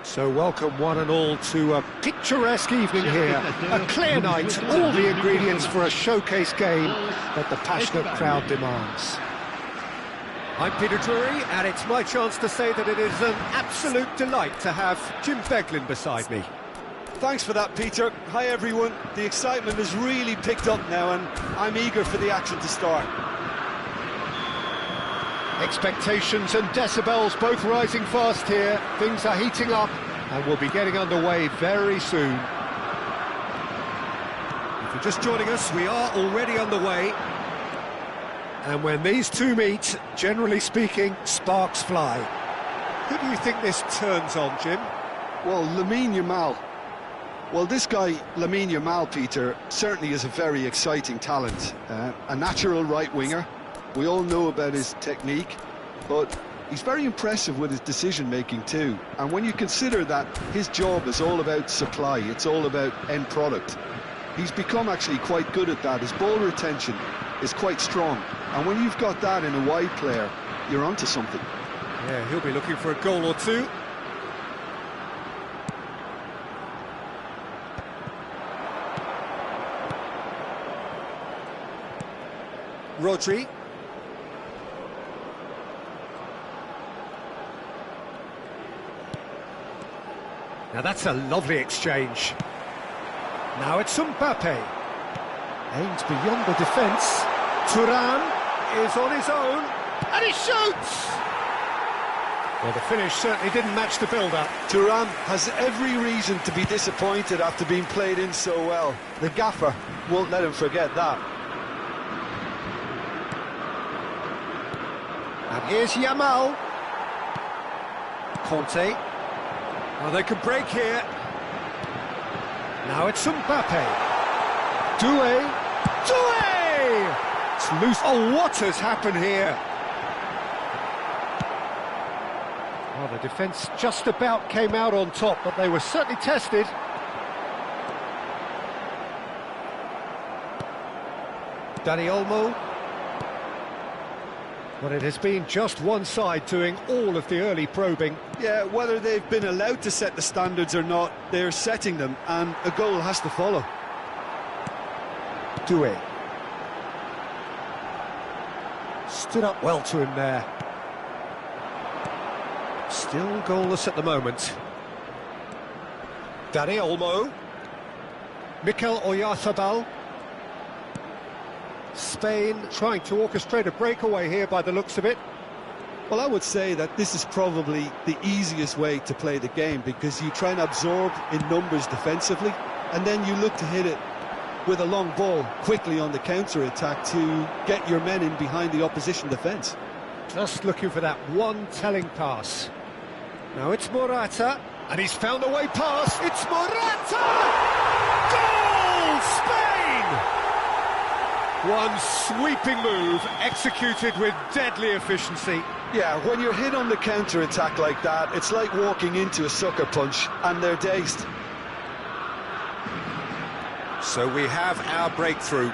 So welcome one and all to a picturesque evening here, a clear night, all the ingredients for a showcase game that the passionate crowd demands. I'm Peter Drury, and it's my chance to say that it is an absolute delight to have Jim Beglin beside me. Thanks for that, Peter. Hi everyone, the excitement has really picked up now and I'm eager for the action to start. Expectations and decibels both rising fast here. Things are heating up and we'll be getting underway very soon. If you're just joining us, we are already underway. And when these two meet, generally speaking, sparks fly. Who do you think this turns on, Jim? Well, Lamine Yamal. Well, this guy, Lamine Yamal, Peter, certainly is a very exciting talent. A natural right winger. We all know about his technique, but he's very impressive with his decision-making too. And when you consider that his job is all about supply, it's all about end product, he's become actually quite good at that. His ball retention is quite strong. And when you've got that in a wide player, you're onto something. Yeah, he'll be looking for a goal or two. Rodri. Now that's a lovely exchange. Now it's Mbappe. Aims beyond the defence. Thuram is on his own, and he shoots! Well, the finish certainly didn't match the build-up. Thuram has every reason to be disappointed after being played in so well. The gaffer won't let him forget that. And here's Yamal. Conte. Well, they can break here. Now it's Mbappe. Doué. It's loose. Oh, what has happened here? Well, the defence just about came out on top, but they were certainly tested. Dani Olmo. Well, it has been just one side doing all of the early probing. Yeah, whether they've been allowed to set the standards or not, they're setting them, and a goal has to follow. Doué. Stood up well to him there. Still goalless at the moment. Dani Olmo. Mikel Oyarzabal. Spain trying to orchestrate a breakaway here by the looks of it. Well, I would say that this is probably the easiest way to play the game, because you try and absorb in numbers defensively, and then you look to hit it with a long ball quickly on the counter-attack to get your men in behind the opposition defence. Just looking for that one telling pass. Now it's Morata, and he's found a way past. It's Morata! Goal! Spain! One sweeping move, executed with deadly efficiency. Yeah, when you're hit on the counter-attack like that, it's like walking into a sucker punch, and they're dazed. So we have our breakthrough.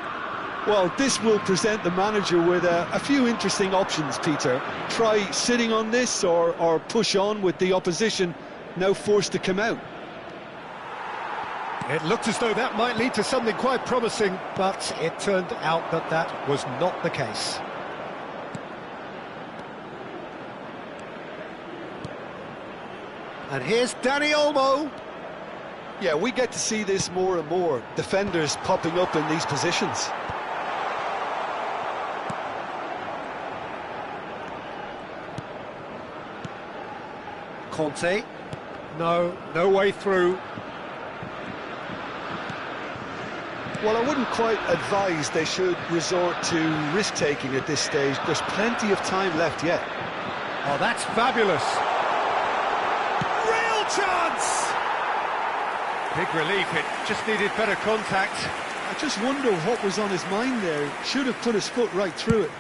Well, this will present the manager with a few interesting options, Peter. Try sitting on this or push on with the opposition now forced to come out. It looked as though that might lead to something quite promising, but it turned out that that was not the case. And here's Dani Olmo. Yeah, we get to see this more and more. Defenders popping up in these positions. Conte. No way through. Well, I wouldn't quite advise they should resort to risk-taking at this stage. There's plenty of time left yet. Oh, that's fabulous. Real chance! Big relief, it just needed better contact. I just wonder what was on his mind there. Should have put his foot right through it.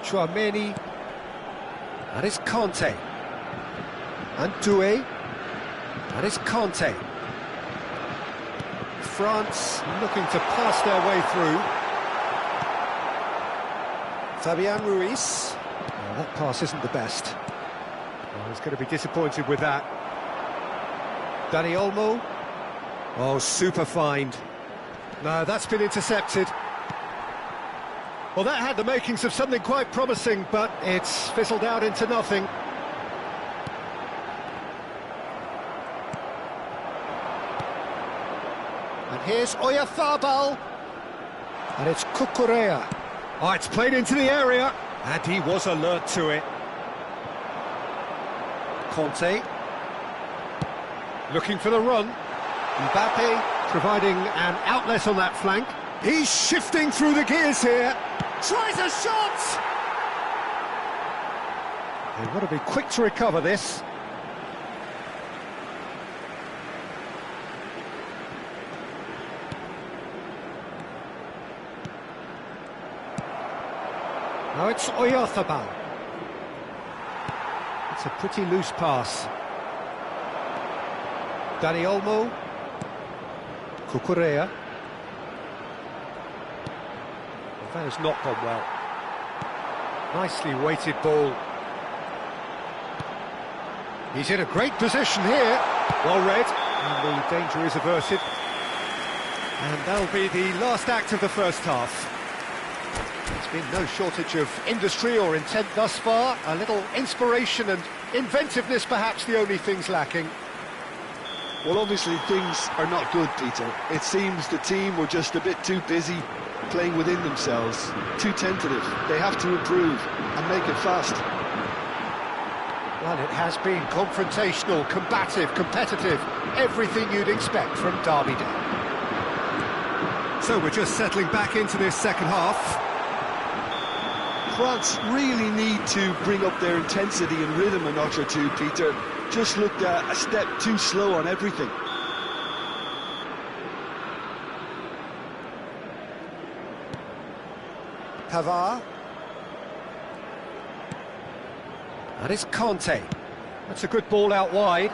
Chouameni. That is Conte. And Doué. That is Conte. France looking to pass their way through. Fabian Ruiz. Oh, that pass isn't the best. Oh, he's going to be disappointed with that. Dani Olmo. Oh, super find. No, that's been intercepted. Well, that had the makings of something quite promising, but it's fizzled out into nothing. And here's Oyarzabal. And it's Cucurella. Oh, it's played into the area. And he was alert to it. Conte. Looking for the run. Mbappe providing an outlet on that flank. He's shifting through the gears here. Tries a shot! They've got to be quick to recover this. Now it's Oyarzabal. It's a pretty loose pass. Dani Olmo. Cucurella. That has not gone well. Nicely weighted ball. He's in a great position here. Well read, and the danger is averted. And that'll be the last act of the first half. There's been no shortage of industry or intent thus far. A little inspiration and inventiveness, perhaps the only things lacking. Well, obviously things are not good, Peter. It seems the team were just a bit too busy playing within themselves, too tentative. They have to improve and make it fast. Well, it has been confrontational, combative, competitive, everything you'd expect from Derby Day. So we're just settling back into this second half. France really need to bring up their intensity and rhythm a notch or two, Peter. Just looked a step too slow on everything. Pavard. That is Conte. That's a good ball out wide.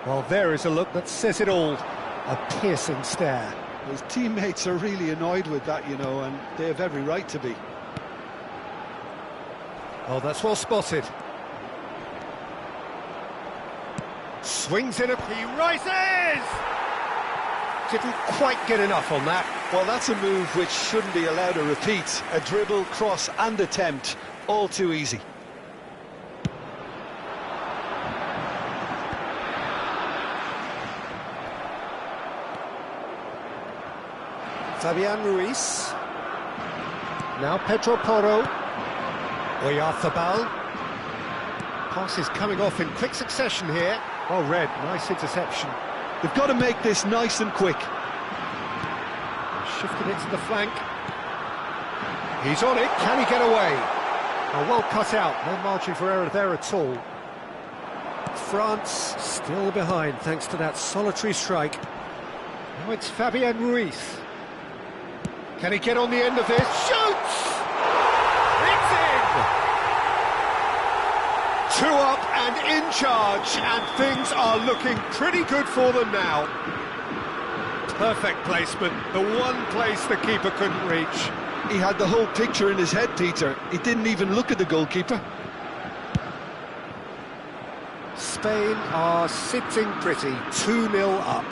Well, there is a look that says it all. A piercing stare. His teammates are really annoyed with that, you know, and they have every right to be. Oh, that's well spotted. Swings in he rises! Didn't quite get enough on that. Well, that's a move which shouldn't be allowed to repeat. A dribble, cross and attempt, all too easy. Fabian Ruiz. Now Pedro Porro. Oyarzabal. Pass is coming off in quick succession here. Well read, nice interception. They've got to make this nice and quick. Shifted it to the flank. He's on it, can he get away? Oh, well cut out, no margin for error there at all. France still behind thanks to that solitary strike. Now it's Fabian Ruiz. Can he get on the end of this? Shoots! It's in! 2 up and in charge, and things are looking pretty good for them now. Perfect placement, the one place the keeper couldn't reach. He had the whole picture in his head, Peter. He didn't even look at the goalkeeper. Spain are sitting pretty, 2-0 up.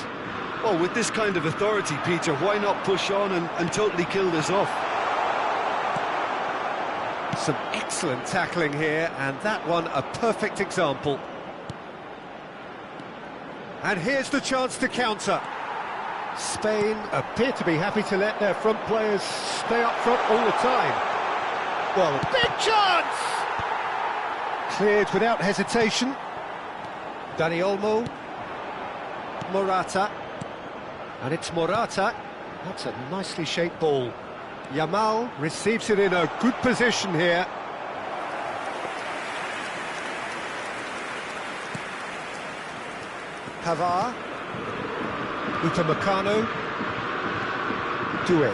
Well, with this kind of authority, Peter, why not push on and totally kill this off? Some excellent tackling here, and that one a perfect example. And here's the chance to counter. Spain appear to be happy to let their front players stay up front all the time. Well, big chance! Cleared without hesitation. Dani Olmo. Morata. And it's Morata. That's a nicely shaped ball. Yamal receives it in a good position here. Pavard. Upamecano. Doué.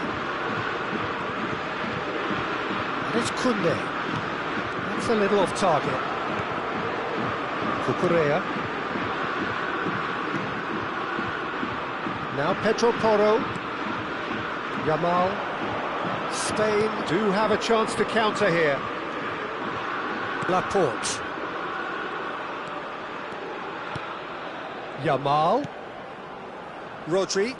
And it's Koundé. That's a little off target. Cucurella. Now Pedro Porro. Yamal. Spain do have a chance to counter here. Laporte. Yamal. Rodri.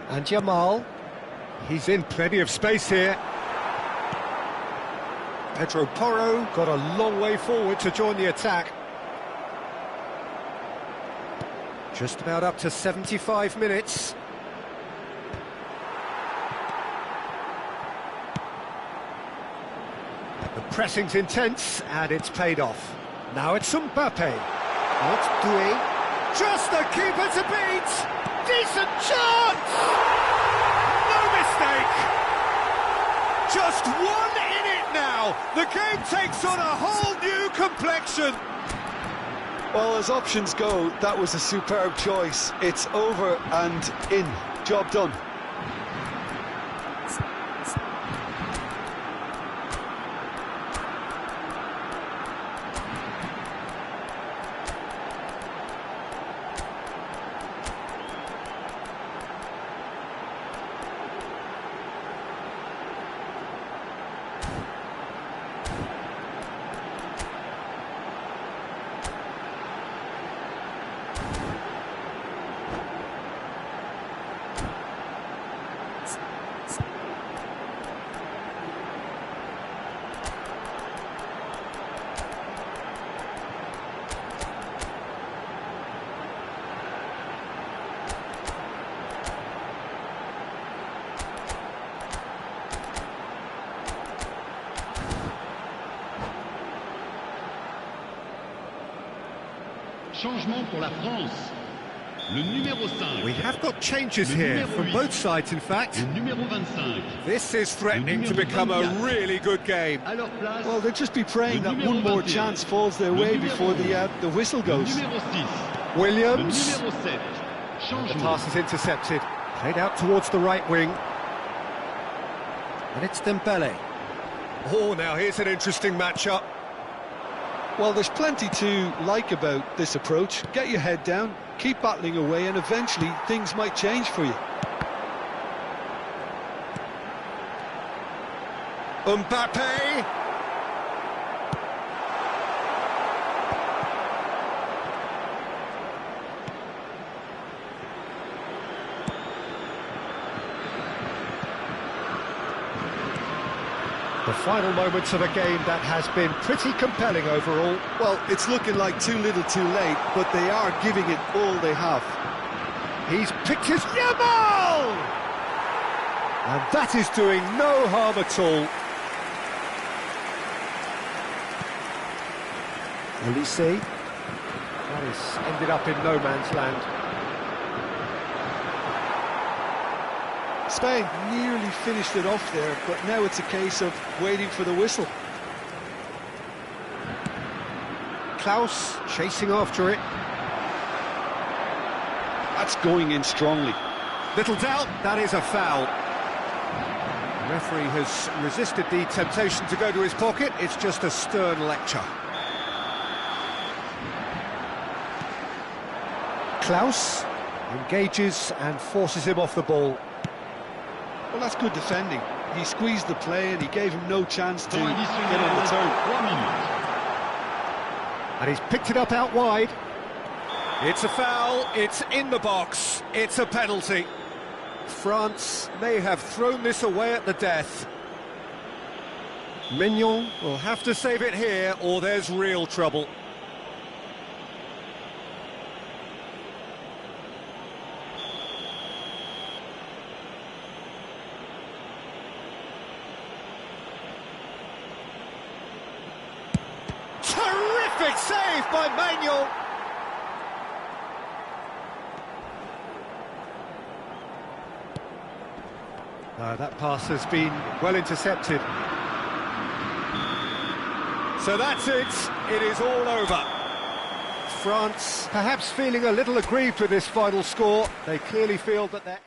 And Yamal. He's in plenty of space here. Pedro Porro got a long way forward to join the attack. Just about up to 75 minutes. The pressing's intense, and it's paid off. Now it's Mbappe. Now it's Doué. Just the keeper to beat! Decent chance! No mistake! Just 1 in it now! The game takes on a whole new complexion! Well, as options go, that was a superb choice. It's over and in. Job done. Changement pour la France. Le numéro 5. We have got changes here from both sides, in fact. Le numéro 25. This is threatening to become a really good game. À leur place. Well, they'll just be praying that one more chance falls their way before the whistle goes. Numéro 6. Williams. Numéro 7. The Changement. pass is intercepted. Played out towards the right wing. And it's Dembele. Oh, now here's an interesting matchup. Well, there's plenty to like about this approach. Get your head down, keep battling away, and eventually things might change for you. Mbappe. The final moments of a game that has been pretty compelling overall. Well, it's looking like too little too late, but they are giving it all they have. He's picked his Yamal! And that is doing no harm at all. Olise. That has ended up in no man's land. Spain nearly finished it off there, but now it's a case of waiting for the whistle. Klaus chasing after it. That's going in strongly. Little doubt, that is a foul. The referee has resisted the temptation to go to his pocket. It's just a stern lecture. Klaus engages and forces him off the ball. Well, that's good defending. He squeezed the play and he gave him no chance to Temps get on the turn. 3 minutes. And he's picked it up out wide. It's a foul, it's in the box, it's a penalty. France may have thrown this away at the death. Mignon will have to save it here, or there's real trouble. Terrific save by Mignon! That pass has been well intercepted. So that's it. It is all over. France perhaps feeling a little aggrieved with this final score. They clearly feel that they're...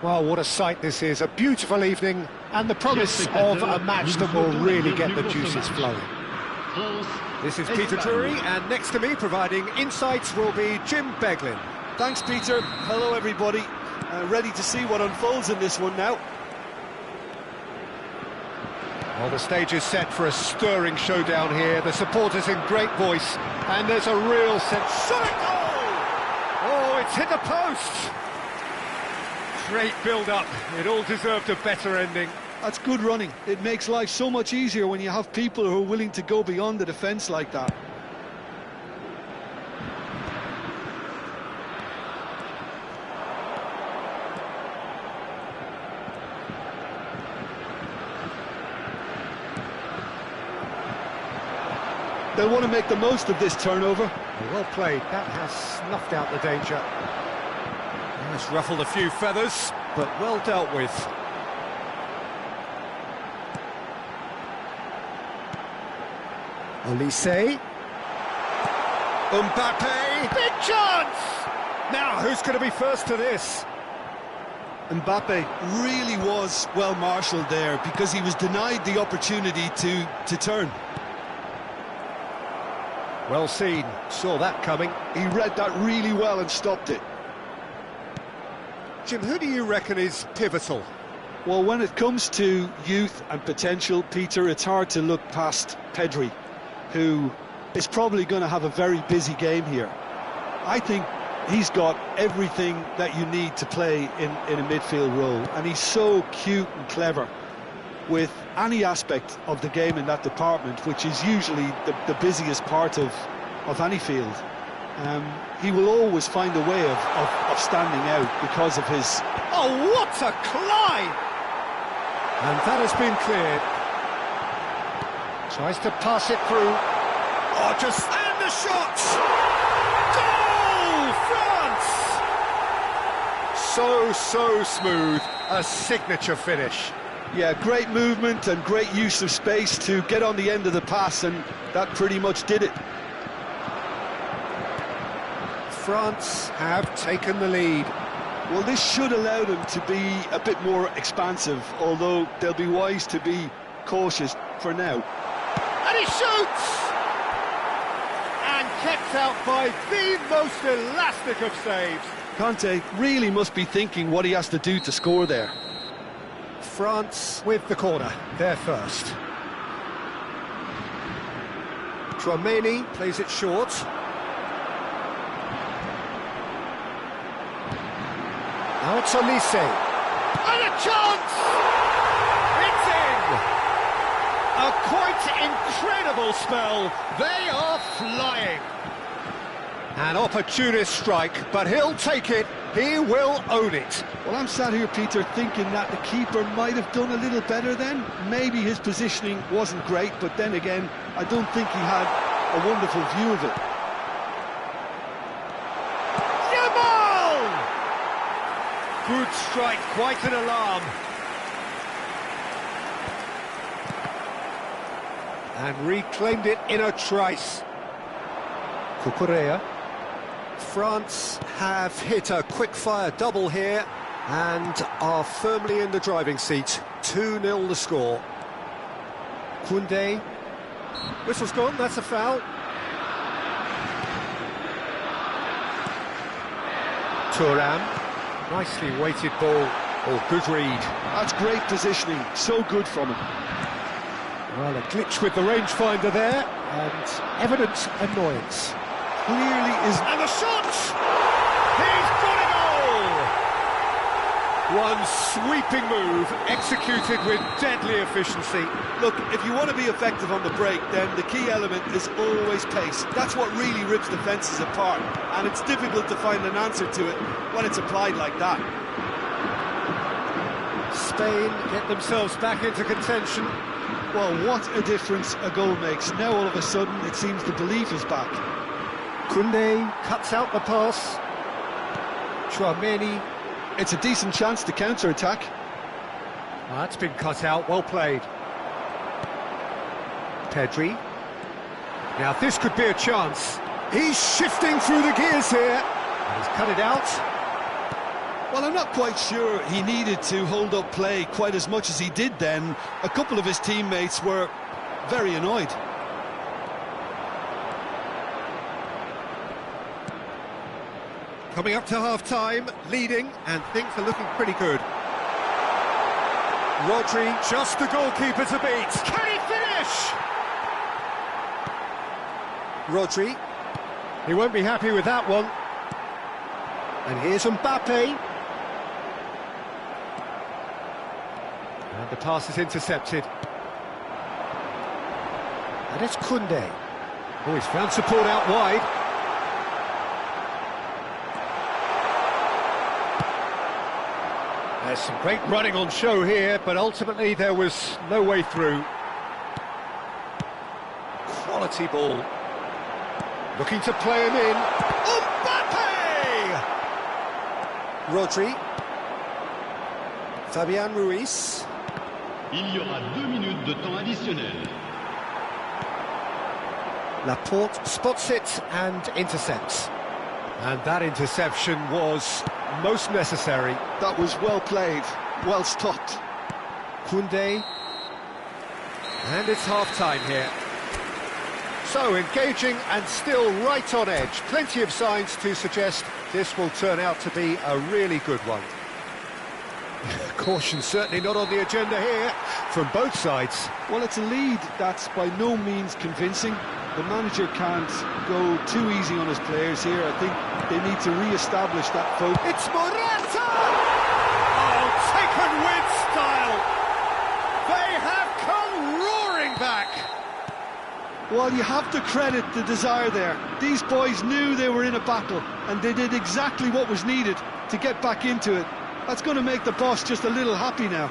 Well, what a sight this is. A beautiful evening and the promise of a match that will really get the juices flowing. This is Peter Drury, and next to me providing insights will be Jim Beglin. Thanks, Peter. Hello, everybody. Ready to see what unfolds in this one now. Well, the stage is set for a stirring showdown here. The supporters in great voice, and there's a real sense... Oh, it's hit the post! Great build-up. It all deserved a better ending. That's good running. It makes life so much easier when you have people who are willing to go beyond the defence like that. They'll want to make the most of this turnover. Well played. That has snuffed out the danger. It's ruffled a few feathers, but well dealt with. Olise. Mbappe. Big chance! Now, who's going to be first to this? Mbappe really was well marshalled there because he was denied the opportunity to turn. Well seen. Saw that coming. He read that really well and stopped it. Jim, who do you reckon is pivotal? Well, when it comes to youth and potential, Peter, it's hard to look past Pedri, who is probably going to have a very busy game here. I think he's got everything that you need to play in a midfield role, and he's so cute and clever with any aspect of the game in that department, which is usually the busiest part of any field. He will always find a way of standing out because of his... Oh, what a climb! And that has been cleared. Tries to pass it through. Oh, just... And the shot! Goal! France! so smooth. A signature finish. Yeah, great movement and great use of space to get on the end of the pass, and that pretty much did it. France have taken the lead. Well, this should allow them to be a bit more expansive, although they'll be wise to be cautious for now. And he shoots! And kept out by the most elastic of saves. Conte really must be thinking what he has to do to score there. France with the corner, they're first. Chouameni plays it short. Now it's Olise. And a chance! It's in! A quite incredible spell. They are flying. An opportunist strike, but he'll take it. He will own it. Well, I'm sat here, Peter, thinking that the keeper might have done a little better then. Maybe his positioning wasn't great, but then again, I don't think he had a wonderful view of it. Yamal! Good strike, quite an alarm. And reclaimed it in a trice. Cucurella. France have hit a quick-fire double here and are firmly in the driving seat. 2-0 the score. Koundé. Whistle's gone, that's a foul. Thuram. Nicely weighted ball. Oh, good read. That's great positioning, so good from him. Well, a glitch with the rangefinder there, and evident annoyance. Clearly is... And the shot! He's got it all! One sweeping move, executed with deadly efficiency. Look, if you want to be effective on the break, then the key element is always pace. That's what really rips defences apart, and it's difficult to find an answer to it when it's applied like that. Spain get themselves back into contention. Well, what a difference a goal makes. Now all of a sudden it seems the belief is back. Koundé cuts out the pass. Chouameni. It's a decent chance to counter-attack. Well, that's been cut out, well played. Pedri. Now this could be a chance. He's shifting through the gears here. He's cut it out. Well, I'm not quite sure he needed to hold up play quite as much as he did then. A couple of his teammates were very annoyed. Coming up to half-time, leading, and things are looking pretty good. Rodri, just the goalkeeper to beat. Can he finish? Rodri. He won't be happy with that one. And here's Mbappe. And the pass is intercepted. And it's Koundé. Oh, he's found support out wide. There's some great running on show here, but ultimately there was no way through. Quality ball. Looking to play him in. Mbappe! Rodri. Fabian Ruiz. Il y aura 2 minutes de temps additionnel. Laporte spots it and intercepts. And that interception was most necessary. That was well played, well stopped. Koundé. And it's half-time here. So, engaging and still right on edge. Plenty of signs to suggest this will turn out to be a really good one. Caution certainly not on the agenda here from both sides. Well, it's a lead that's by no means convincing. The manager can't go too easy on his players here. I think they need to re-establish that focus. It's Morata! Oh, taken with style! They have come roaring back! Well, you have to credit the desire there. These boys knew they were in a battle, and they did exactly what was needed to get back into it. That's going to make the boss just a little happy now.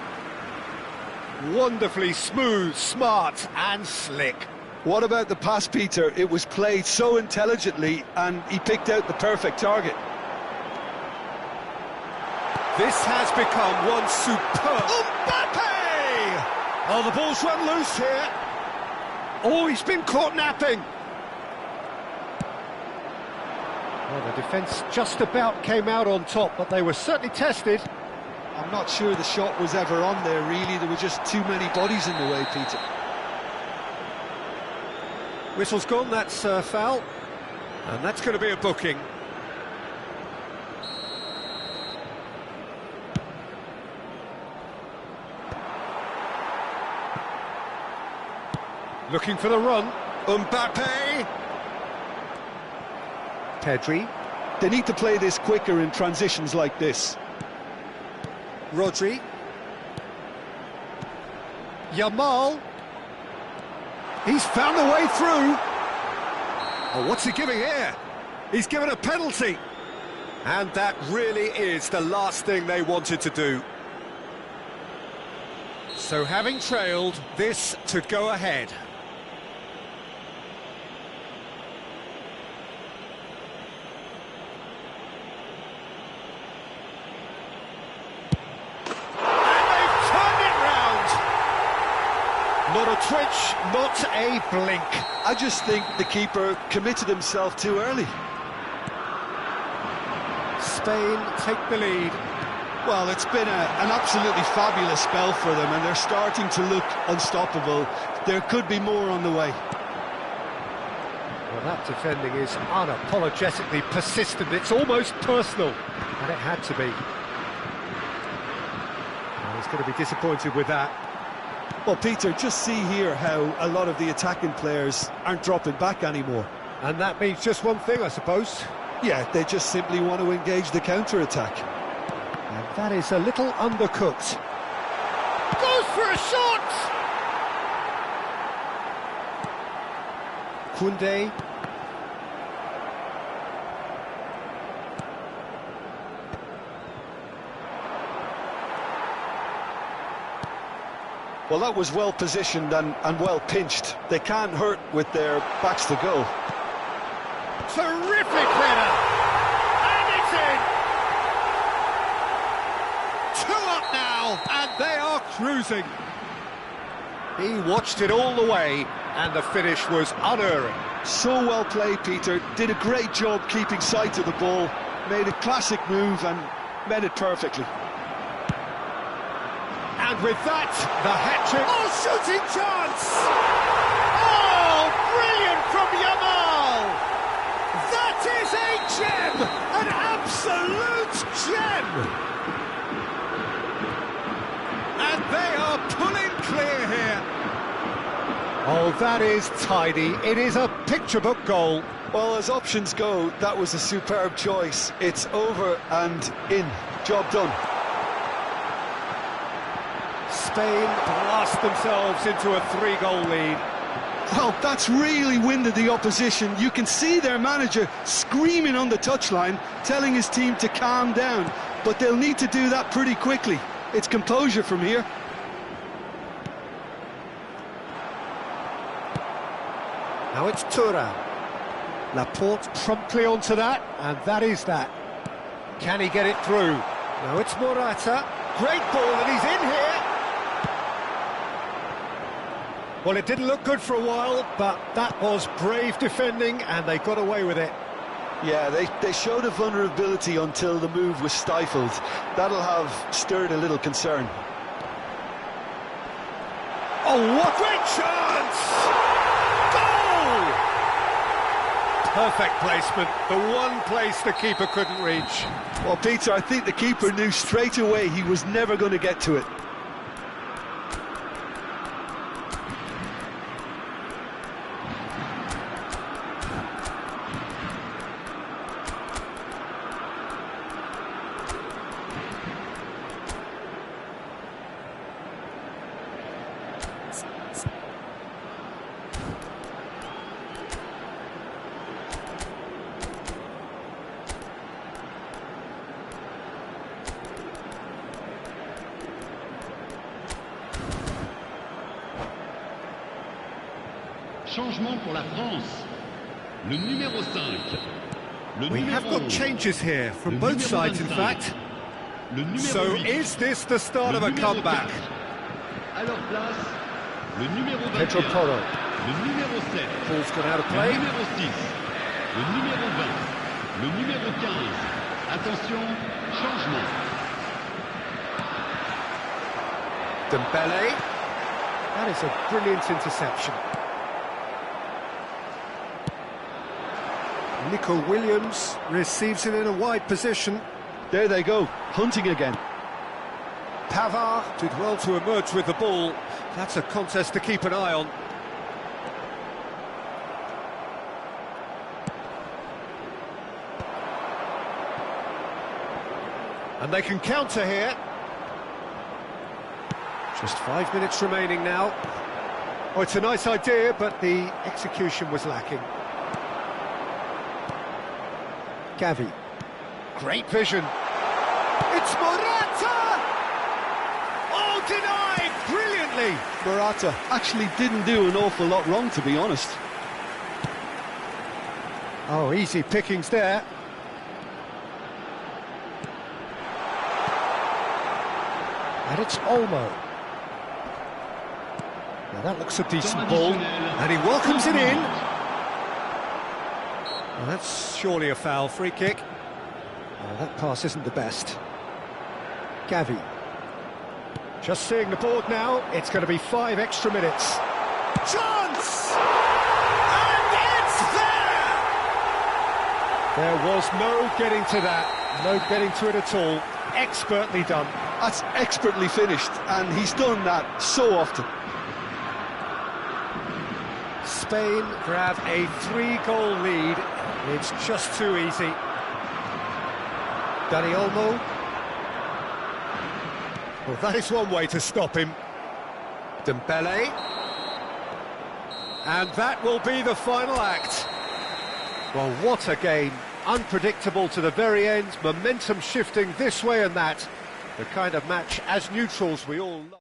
Wonderfully smooth, smart and slick. What about the pass, Peter? It was played so intelligently, and he picked out the perfect target. This has become one superb... Mbappe! Oh, the ball's run loose here. Oh, he's been caught napping. Well, the defence just about came out on top, but they were certainly tested. I'm not sure the shot was ever on there, really. There were just too many bodies in the way, Peter. Whistle's gone, that's foul. And that's going to be a booking. Looking for the run. Mbappe! Pedri. They need to play this quicker in transitions like this. Rodri. Yamal. He's found the way through. Oh, what's he giving here? He's given a penalty. And that really is the last thing they wanted to do. So having trailed, this to go ahead. Not a twitch, not a blink. I just think the keeper committed himself too early. Spain take the lead. Well, it's been an absolutely fabulous spell for them, and they're starting to look unstoppable. There could be more on the way. Well, that defending is unapologetically persistent. It's almost personal, and it had to be. Well, he's going to be disappointed with that. Well, Peter, just see here how a lot of the attacking players aren't dropping back anymore. And that means just one thing, I suppose. Yeah, they just simply want to engage the counter-attack. And that is a little undercooked. Goes for a shot! Koundé. Well, that was well positioned and well pinched. They can't hurt with their backs to goal. Terrific header! And it's in! 2 up now, and they are cruising. He watched it all the way, and the finish was unerring. So well played, Peter. Did a great job keeping sight of the ball. Made a classic move and met it perfectly. And with that, the hat-trick... Oh, shooting chance! Oh, brilliant from Yamal! That is a gem! An absolute gem! And they are pulling clear here. Oh, that is tidy. It is a picture-book goal. Well, as options go, that was a superb choice. It's over and in. Job done. Spain blast themselves into a 3-goal lead. Well, that's really winded the opposition. You can see their manager screaming on the touchline, telling his team to calm down. But they'll need to do that pretty quickly. It's composure from here. Now it's Thuram. Laporte promptly onto that, and that is that. Can he get it through? Now it's Morata. Great ball, and he's in here. Well, it didn't look good for a while, but that was brave defending, and they got away with it. Yeah, they showed a vulnerability until the move was stifled. That'll have stirred a little concern. Oh, what a great chance! Goal! Perfect placement, the one place the keeper couldn't reach. Well, Peter, I think the keeper knew straight away he was never going to get to it. Changement pour la France. Le numéro 5. We have got changes here from both sides, in fact. le numéro So 8. is this the start Le of a numéro comeback? 4. À leur place, le numéro 21. Pedro Porro. Le numéro 7. Ball's gone out of Le play. numéro 6. Le numéro 20. Le numéro 15. Attention, changement. Dembele. That is a brilliant interception. Nico Williams receives it in a wide position. There they go, hunting again. Pavard did well to emerge with the ball. That's a contest to keep an eye on. And they can counter here. Just 5 minutes remaining now. Oh, it's a nice idea, but the execution was lacking. Gavi. Great vision. It's Morata! Oh, denied brilliantly. Morata actually didn't do an awful lot wrong, to be honest. Oh, easy pickings there. And it's Olmo. Now that looks a decent ball, and he welcomes it in. Well, that's surely a foul, free kick. Oh, that pass isn't the best. Gavi. Just seeing the board now, it's going to be 5 extra minutes. Chance! And it's there! There was no getting to that, no getting to it at all. Expertly done. That's expertly finished, and he's done that so often. Spain grab a 3-goal lead. It's just too easy. Dani Olmo. Well, that is one way to stop him. Dembele. And that will be the final act. Well, what a game. Unpredictable to the very end, momentum shifting this way and that. The kind of match, as neutrals, we all love.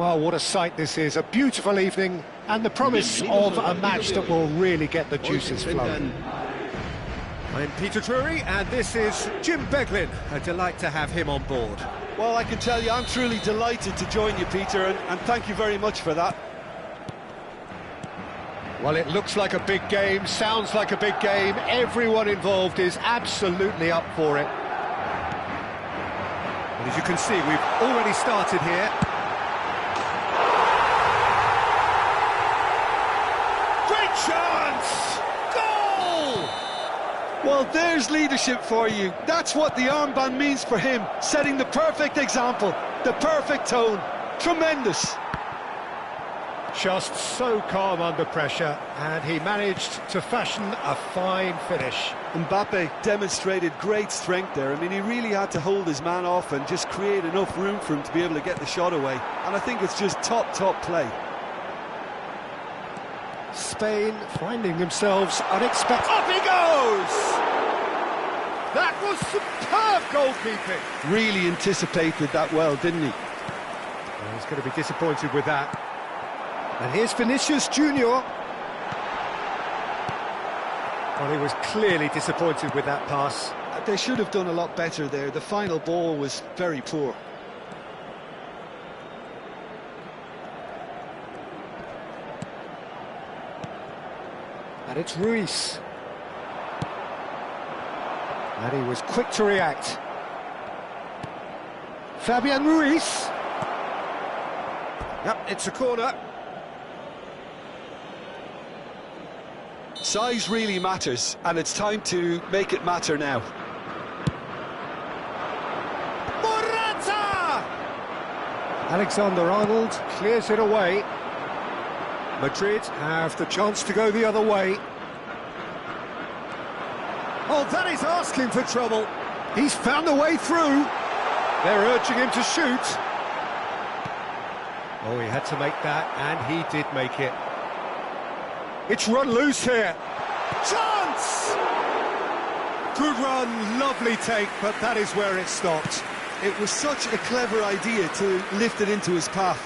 Well, what a sight this is. A beautiful evening and the promise of a match that will really get the juices flowing. I'm Peter Drury, and this is Jim Beglin. A delight to have him on board. Well, I can tell you I'm truly delighted to join you, Peter, and thank you very much for that. Well, it looks like a big game, sounds like a big game. Everyone involved is absolutely up for it. Well, as you can see, we've already started here. Great chance! Goal! Well, there's leadership for you. That's what the armband means for him, setting the perfect example, the perfect tone. Tremendous. Just so calm under pressure, and he managed to fashion a fine finish. Mbappe demonstrated great strength there. I mean, he really had to hold his man off and just create enough room for him to be able to get the shot away. And I think it's just top play. Spain finding themselves unexpected. Up he goes! That was superb goalkeeping. Really anticipated that well, didn't he? Well, he's going to be disappointed with that. And here's Vinicius Junior. Well, he was clearly disappointed with that pass. They should have done a lot better there. The final ball was very poor. And it's Ruiz. And he was quick to react. Fabian Ruiz. Yep, it's a corner. Size really matters, and it's time to make it matter now. Morata! Alexander-Arnold clears it away. Madrid have the chance to go the other way. Oh, that is asking for trouble. He's found a way through. They're urging him to shoot. Oh, he had to make that, and he did make it. It's run loose here. Chance! Good run, lovely take, but that is where it stopped. It was such a clever idea to lift it into his path.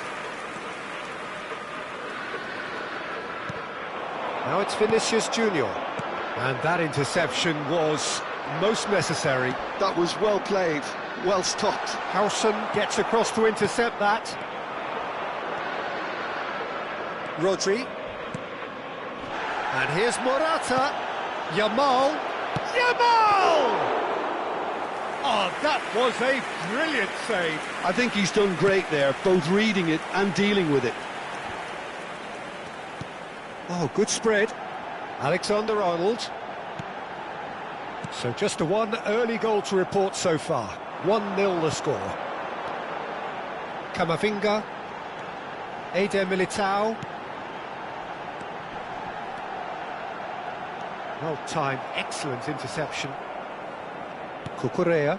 Now it's Vinicius Junior. And that interception was most necessary. That was well played, well stopped. Howson gets across to intercept that. Rodri. And here's Morata. Yamal. Oh, that was a brilliant save. I think he's done great there, both reading it and dealing with it. Oh, good spread. Alexander-Arnold. So just the one early goal to report so far. 1-0 the score. Camavinga. Eder Militao. Well-timed, excellent interception. Cucurella.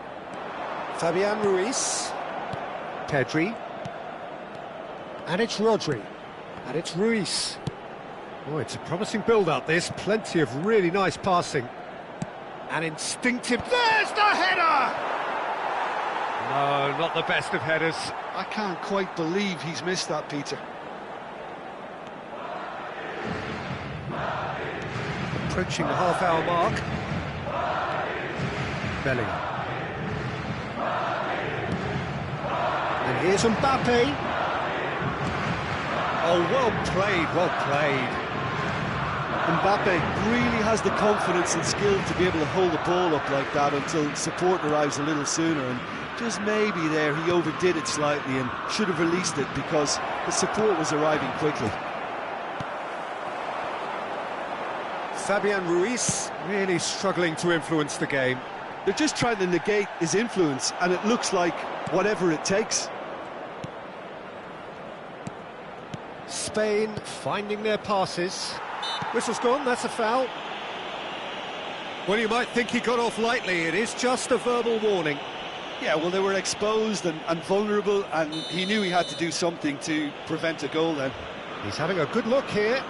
Fabian Ruiz. Pedri. And it's Rodri. And it's Ruiz. Oh, it's a promising build-up, this. Plenty of really nice passing. And instinctive... There's the header! No, not the best of headers. I can't quite believe he's missed that, Peter. Approaching the half-hour mark. Bellingham. And here's Mbappe. Oh, well played, well played. Mbappe really has the confidence and skill to be able to hold the ball up like that until support arrives a little sooner, and just maybe there he overdid it slightly and should have released it because the support was arriving quickly. Fabian Ruiz really struggling to influence the game. They're just trying to negate his influence, and it looks like whatever it takes. Spain finding their passes. Whistle's gone, that's a foul. Well, you might think he got off lightly. It is just a verbal warning. Yeah, well, they were exposed and vulnerable, and he knew he had to do something to prevent a goal then. He's having a good look here.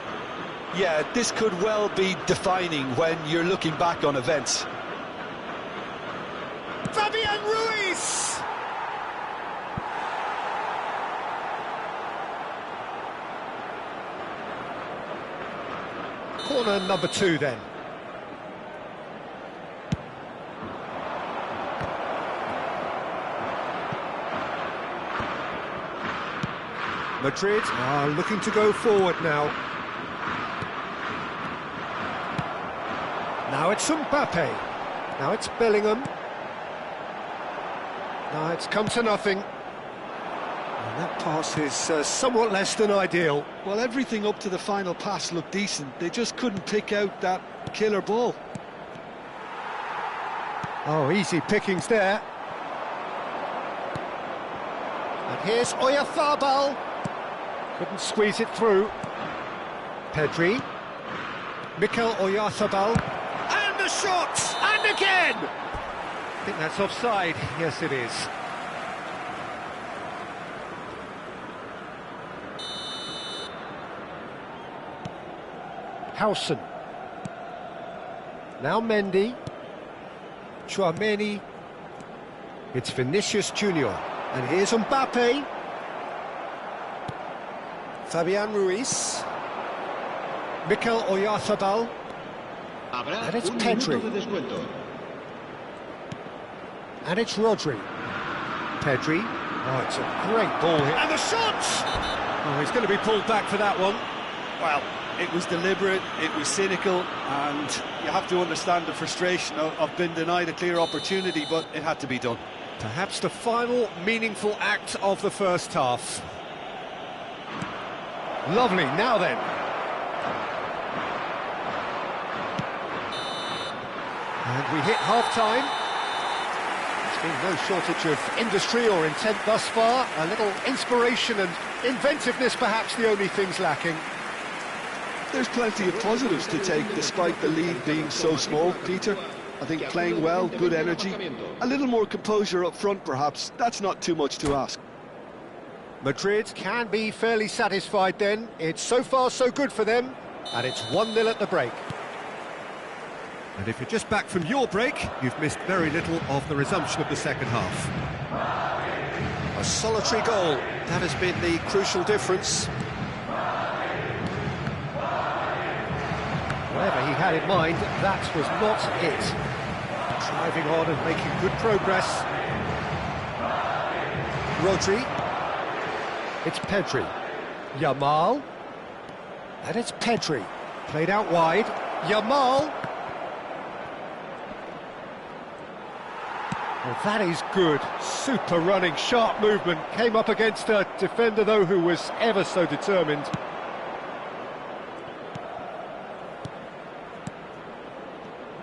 Yeah, this could well be defining when you're looking back on events. Fabian Ruiz! Corner number 2 then. Madrid are looking to go forward now. Now it's Mbappe. Now it's Bellingham. Now it's come to nothing. And that pass is somewhat less than ideal. Well, everything up to the final pass looked decent. They just couldn't pick out that killer ball. Oh, easy pickings there. And here's Oyarzabal. Couldn't squeeze it through. Pedri. Mikel Oyarzabal. And the shot! And again! I think that's offside. Yes, it is. Howson. Now Mendy. Chouameni. It's Vinicius Junior. And here's Mbappe. Fabian Ruiz. Mikel Oyarzabal. And it's Pedri. And it's Rodri. Pedri. Oh, it's a great ball here. And the shot! Oh, he's going to be pulled back for that one. Well, it was deliberate, it was cynical, and you have to understand the frustration of being denied a clear opportunity, but it had to be done. Perhaps the final meaningful act of the first half. Lovely, now then. And we hit half-time. There's been no shortage of industry or intent thus far. A little inspiration and inventiveness, perhaps the only things lacking. There's plenty of positives to take despite the lead being so small, Peter. I think playing well, good energy, a little more composure up front perhaps, that's not too much to ask. Madrid can be fairly satisfied then. It's so far so good for them, and it's 1-0 at the break. And if you're just back from your break, you've missed very little of the resumption of the second half. A solitary goal, that has been the crucial difference. Whatever he had in mind, that was not it. Driving on and making good progress. Rodri. It's Pedri. Yamal. And it's Pedri. Played out wide. Yamal. Well, that is good. Super running, sharp movement. Came up against a defender, though, who was ever so determined.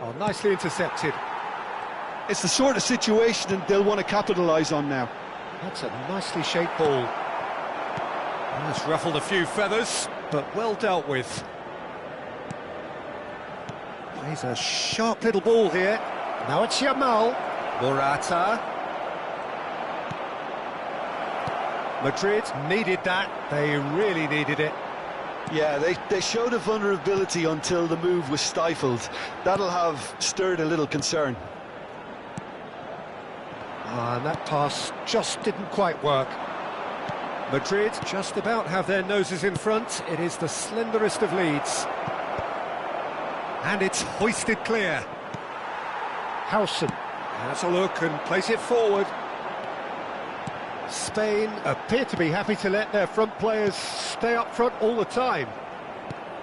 Oh, nicely intercepted. It's the sort of situation that they'll want to capitalise on now. That's a nicely shaped ball. That's ruffled a few feathers, but well dealt with. Plays a sharp little ball here. Now it's Yamal. Morata. Madrid needed that. They really needed it. Yeah, they showed a vulnerability until the move was stifled. That'll have stirred a little concern. And that pass just didn't quite work. Madrid just about have their noses in front. It is the slenderest of leads. And it's hoisted clear. Howson has a look and plays it forward. Spain appear to be happy to let their front players stay up front all the time.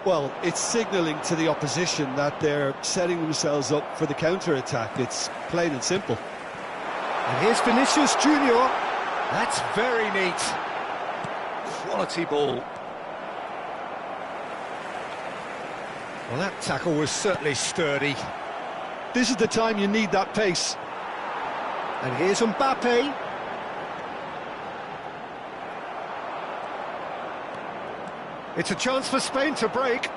Well, it's signalling to the opposition that they're setting themselves up for the counter-attack. It's plain and simple. And here's Vinicius Junior. That's very neat. Quality ball. Well, that tackle was certainly sturdy. This is the time you need that pace. And here's Mbappe. It's a chance for Spain to break.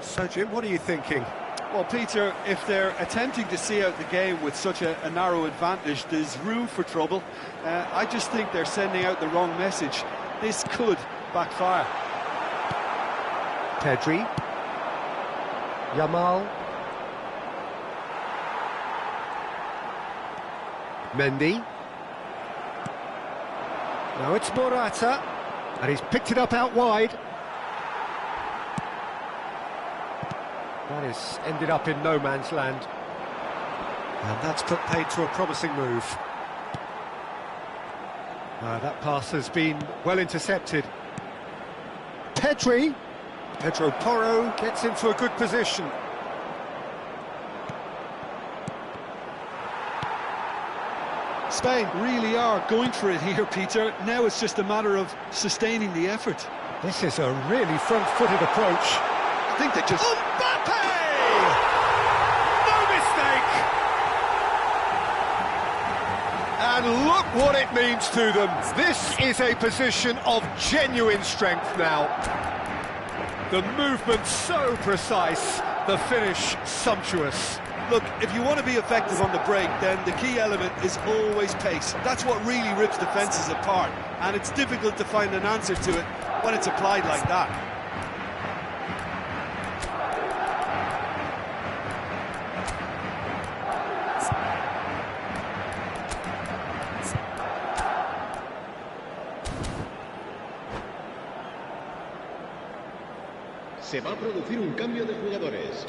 So, Jim, what are you thinking? Well, Peter, if they're attempting to see out the game with such a narrow advantage, there's room for trouble. I just think they're sending out the wrong message. This could backfire. Pedri. Yamal. Mendy. Now it's Morata. And he's picked it up out wide. That is ended up in no man's land. And that's put paid to a promising move. That pass has been well intercepted. Pedro Porro gets into a good position. Spain really are going for it here, Peter. Now it's just a matter of sustaining the effort. This is a really front-footed approach. I think they just... Mbappe! No mistake! And look what it means to them. This is a position of genuine strength now. The movement so precise, the finish sumptuous. Look, if you want to be effective on the break, then the key element is always pace. That's what really rips defences apart, and it's difficult to find an answer to it when it's applied like that. Se va a producir un cambio de jugadores.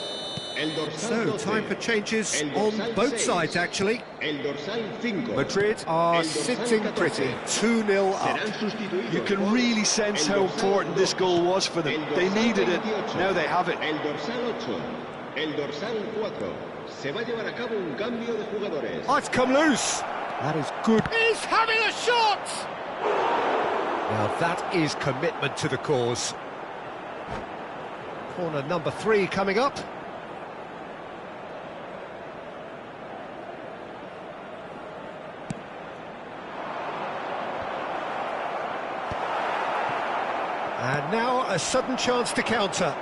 El dorsal So, 12, time for changes el on dorsal both 6, sides, actually. El dorsal 5. Madrid are el dorsal sitting 14. pretty, 2-0 up. Serán sustituidos You can por really sense el how dorsal important this 2, goal was for them. el They dorsal needed it, 28, now they have it. El dorsal 8, el dorsal 4. Se va a llevar a cabo un cambio de jugadores. Oh, it's come loose. That is good. He's having a shot! Now that is commitment to the cause. Corner number 3 coming up. And now a sudden chance to counter.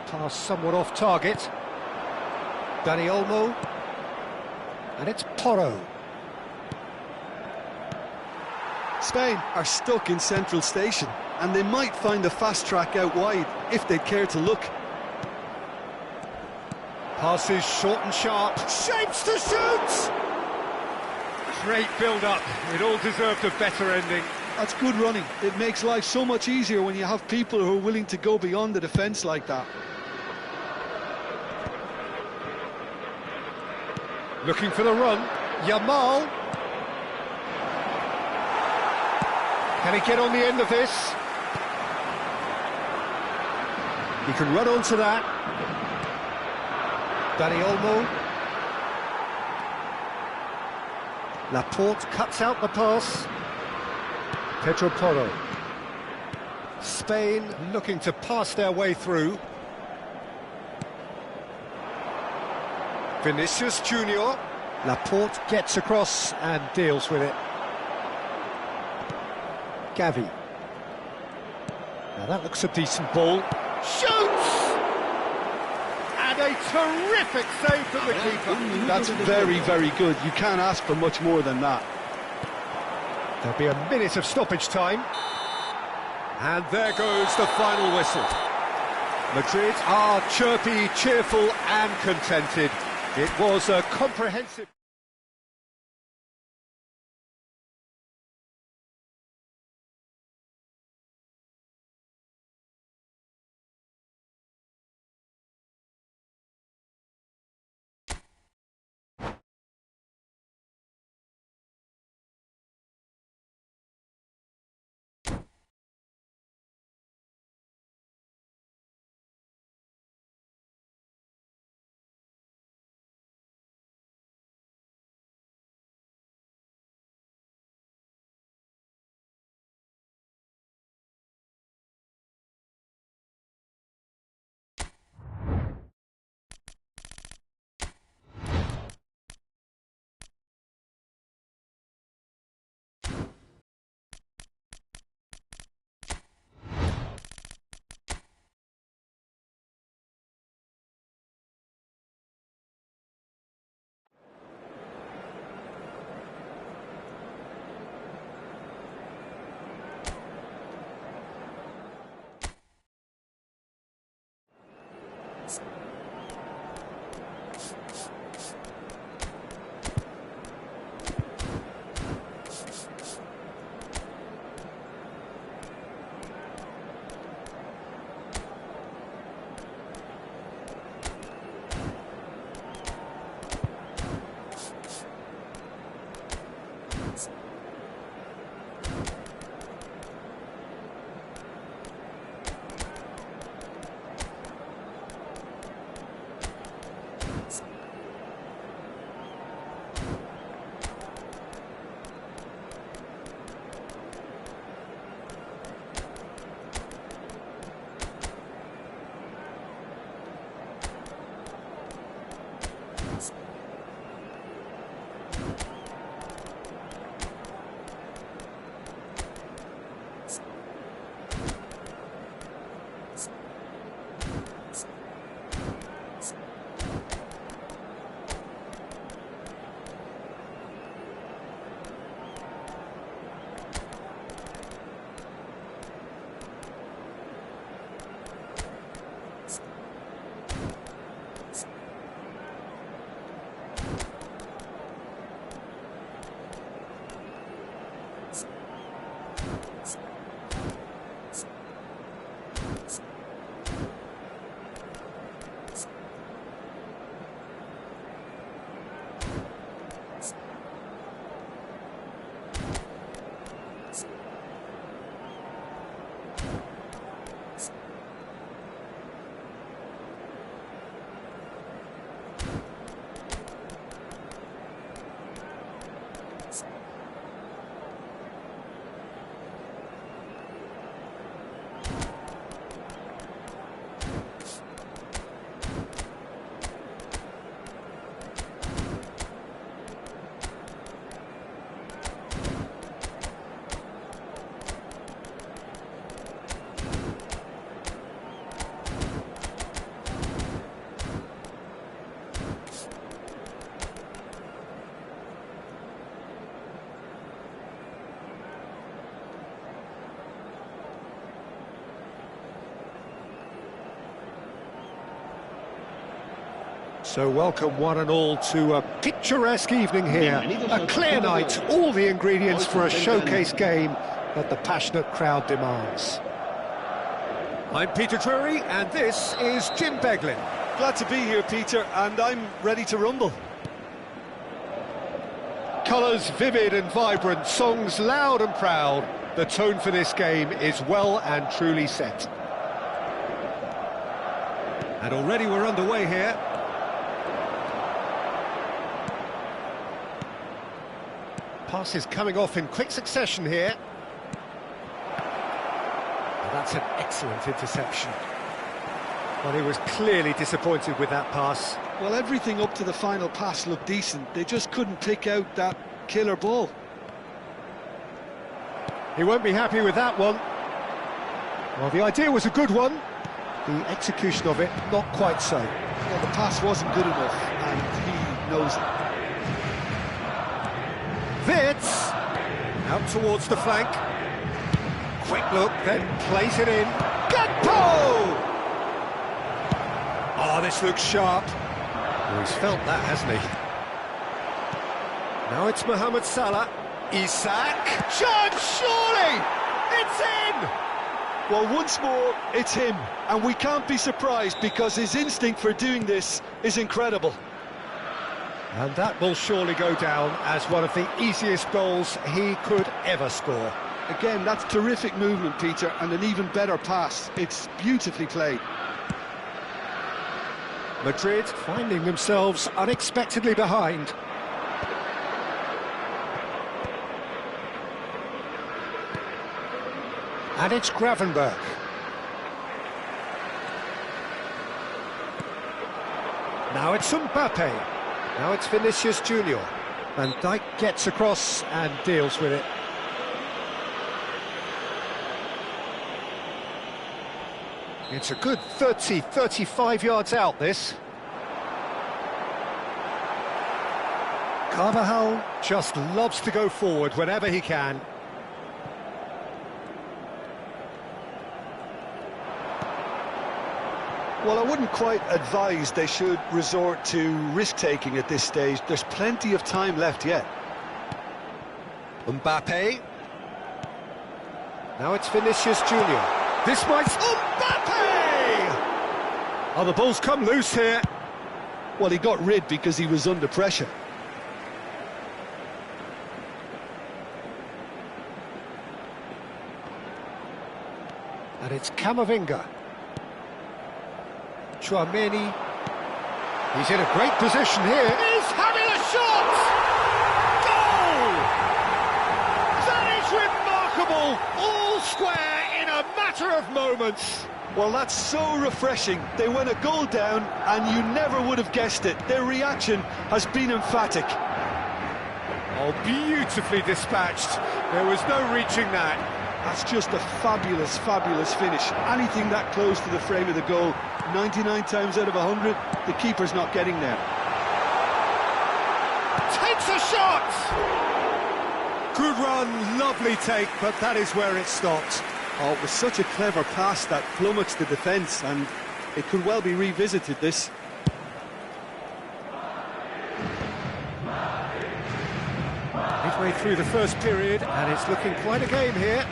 Pass somewhat off target. Dani Olmo. And it's Porro. Spain are stuck in central station, and they might find a fast track out wide if they'd care to look. Passes short and sharp. Shapes to shoot! Great build-up. It all deserved a better ending. That's good running. It makes life so much easier when you have people who are willing to go beyond the defence like that. Looking for the run. Yamal. Can he get on the end of this? He can run onto that. Dani Olmo. Laporte cuts out the pass. Pedro Porro. Spain looking to pass their way through. Vinicius Junior. Laporte gets across and deals with it. Gavi. Now that looks a decent ball. Shoots! And a terrific save from the keeper. That's very, very good. You can't ask for much more than that. There'll be a minute of stoppage time. And there goes the final whistle. Madrid are chirpy, cheerful and contented. It was a comprehensive... So welcome one and all to a picturesque evening here. A clear night, all the ingredients for a showcase game that the passionate crowd demands. I'm Peter Drury, and this is Jim Beglin. Glad to be here, Peter, and I'm ready to rumble. Colours vivid and vibrant, songs loud and proud. The tone for this game is well and truly set. And already we're underway here. Passes coming off in quick succession here. Well, that's an excellent interception. Well, he was clearly disappointed with that pass. Well, everything up to the final pass looked decent. They just couldn't pick out that killer ball. He won't be happy with that one. Well, the idea was a good one. The execution of it, not quite so. Well, the pass wasn't good enough, and he knows it. Wits! Out towards the flank. Quick look, then plays it in. Gakpo! Oh, this looks sharp. Oh, he's felt that, hasn't he? Now it's Mohamed Salah. Isak. Chance, surely! It's in! Well, once more, it's him, and we can't be surprised because his instinct for doing this is incredible. And that will surely go down as one of the easiest goals he could ever score. Again, that's terrific movement, Peter, and an even better pass. It's beautifully played. Madrid Finding themselves unexpectedly behind. And it's Gravenberch. Now it's Mbappe. Now it's Vinicius Junior. Van Dijk gets across and deals with it. It's a good 30, 35 yards out, this. Carvajal just loves to go forward whenever he can. Well, I wouldn't quite advise they should resort to risk-taking at this stage. There's plenty of time left yet. Mbappe. Now it's Vinicius Junior. This might... Mbappe! Oh, the ball's come loose here. Well, he got rid because he was under pressure. And it's Camavinga. Chouameni. He's in a great position here. He's having a shot! Goal! That is remarkable! All square in a matter of moments. Well, that's so refreshing. They went a goal down, and you never would have guessed it. Their reaction has been emphatic. Oh, beautifully dispatched. There was no reaching that. That's just a fabulous, fabulous finish. Anything that close to the frame of the goal, 99 times out of 100, the keeper's not getting there. Takes a shot! Good run, lovely take, but that is where it stopped. Oh, it was such a clever pass that plummets the defence, and it could well be revisited, this. Midway through the first period, and it's looking quite a game here.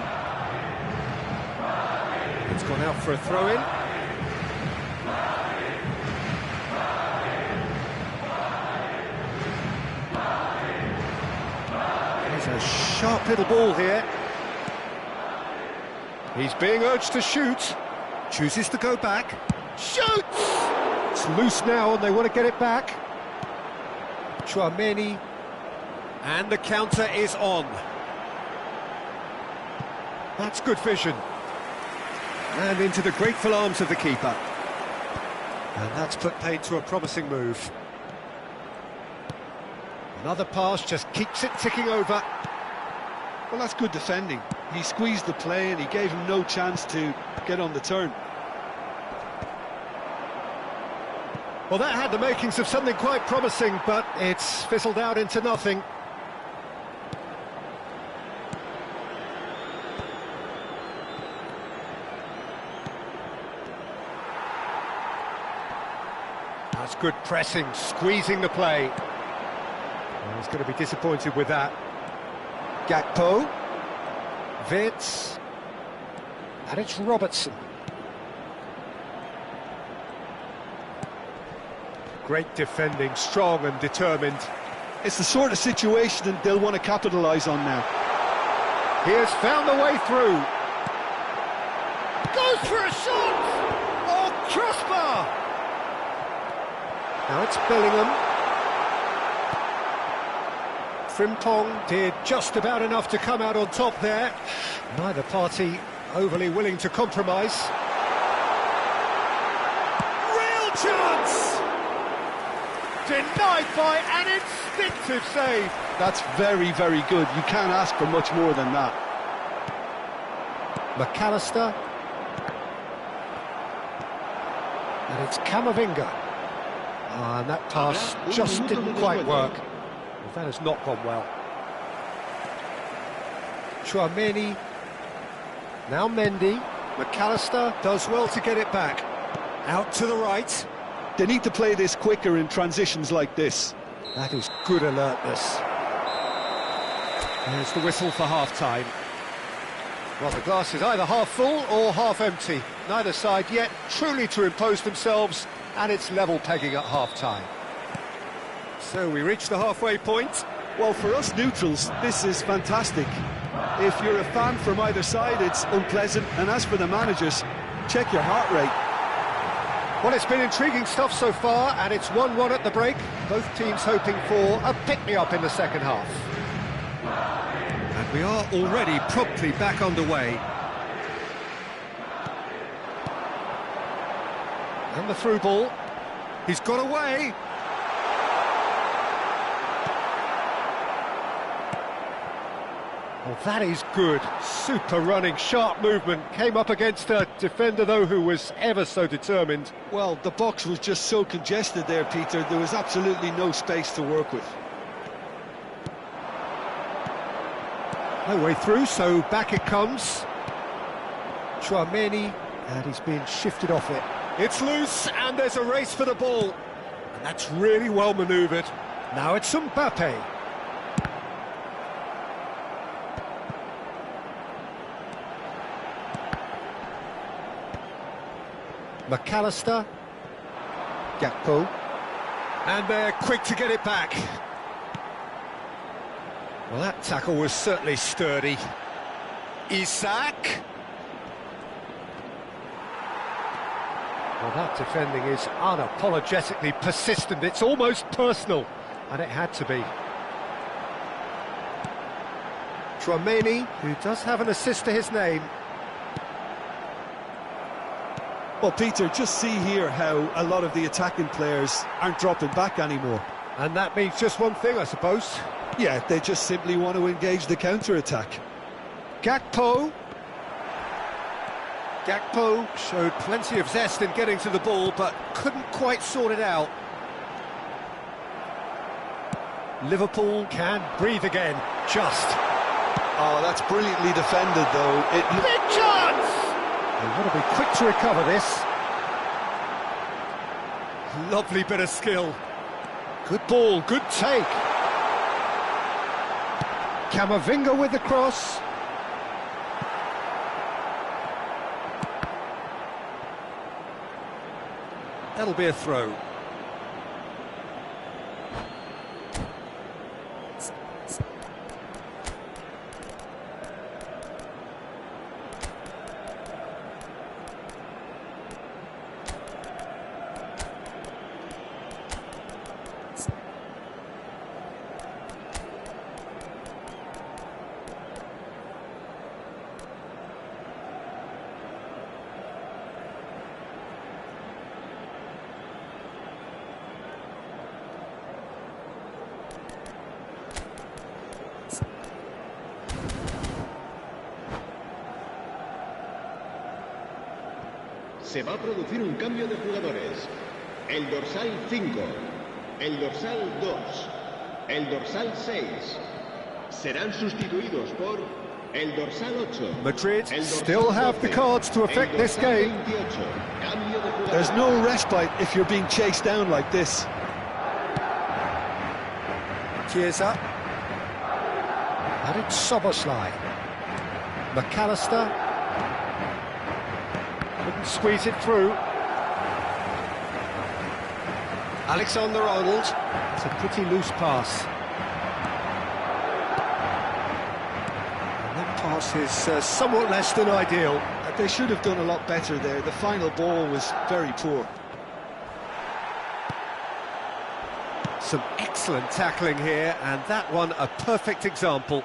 It's gone out for a throw-in. There's a sharp little ball here. He's being urged to shoot. Chooses to go back. Shoots! It's loose now and they want to get it back. Chouameni. And the counter is on. That's good vision. And into the grateful arms of the keeper. And that's put paid to a promising move. Another pass just keeps it ticking over. Well, that's good defending. He squeezed the play and he gave him no chance to get on the turn. Well, that had the makings of something quite promising, but it's fizzled out into nothing. That's good pressing, squeezing the play. Well, he's going to be disappointed with that. Gakpo. Vitz. And it's Robertson. Great defending, strong and determined. It's the sort of situation that they'll want to capitalise on now. He has found the way through. Goes for a shot! Oh, crossbar! Now it's Bellingham. Frimpong did just about enough to come out on top there. Neither party overly willing to compromise. Real chance! Denied by an instinctive save. That's very, very good. You can't ask for much more than that. McAllister. And it's Camavinga. And that pass just didn't quite work. Well, that has not gone well. Chouameni. Now Mendy. McAllister does well to get it back. Out to the right. They need to play this quicker in transitions like this. That is good alertness. There's the whistle for half-time. Well, the glass is either half full or half empty. Neither side yet truly to impose themselves, and it's level pegging at half-time. So we reach the halfway point. Well, for us neutrals, this is fantastic. If you're a fan from either side, it's unpleasant. And as for the managers, check your heart rate. Well, it's been intriguing stuff so far, and it's 1-1 at the break. Both teams hoping for a pick-me-up in the second half. And we are already promptly back underway. And the through ball. He's got away. Well, that is good. Super running, sharp movement. Came up against a defender, though, who was ever so determined. Well, the box was just so congested there, Peter. There was absolutely no space to work with. No way through, so back it comes. Chouameni, and he's being shifted off it. It's loose, and there's a race for the ball. And that's really well manoeuvred. Now it's Mbappe. McAllister. Gakpo. And they're quick to get it back. Well, that tackle was certainly sturdy. Isak. Well, that defending is unapologetically persistent. It's almost personal, and it had to be. Chouameni, who does have an assist to his name. Well, Peter, just see here how a lot of the attacking players aren't dropping back anymore. And that means just one thing, I suppose. Yeah, they just simply want to engage the counter-attack. Gakpo. Gakpo showed plenty of zest in getting to the ball, but couldn't quite sort it out. Liverpool can breathe again, just. Oh, that's brilliantly defended, though. Big chance! They've got to be quick to recover this. Lovely bit of skill. Good ball, good take. Camavinga with the cross. That'll be a throw. Se va a producir un cambio de jugadores. El dorsal 5, el dorsal 2, el dorsal 6 serán sustituidos por el dorsal 8. Madrid still have the cards to affect this game. 28. Cambio de There's no respite if you're being chased down like this. Chiesa. And it's Soboslai. McAllister. Couldn't squeeze it through. Alexander-Arnold. It's a pretty loose pass. And that pass is somewhat less than ideal. They should have done a lot better there. The final ball was very poor. Some excellent tackling here, and that one a perfect example.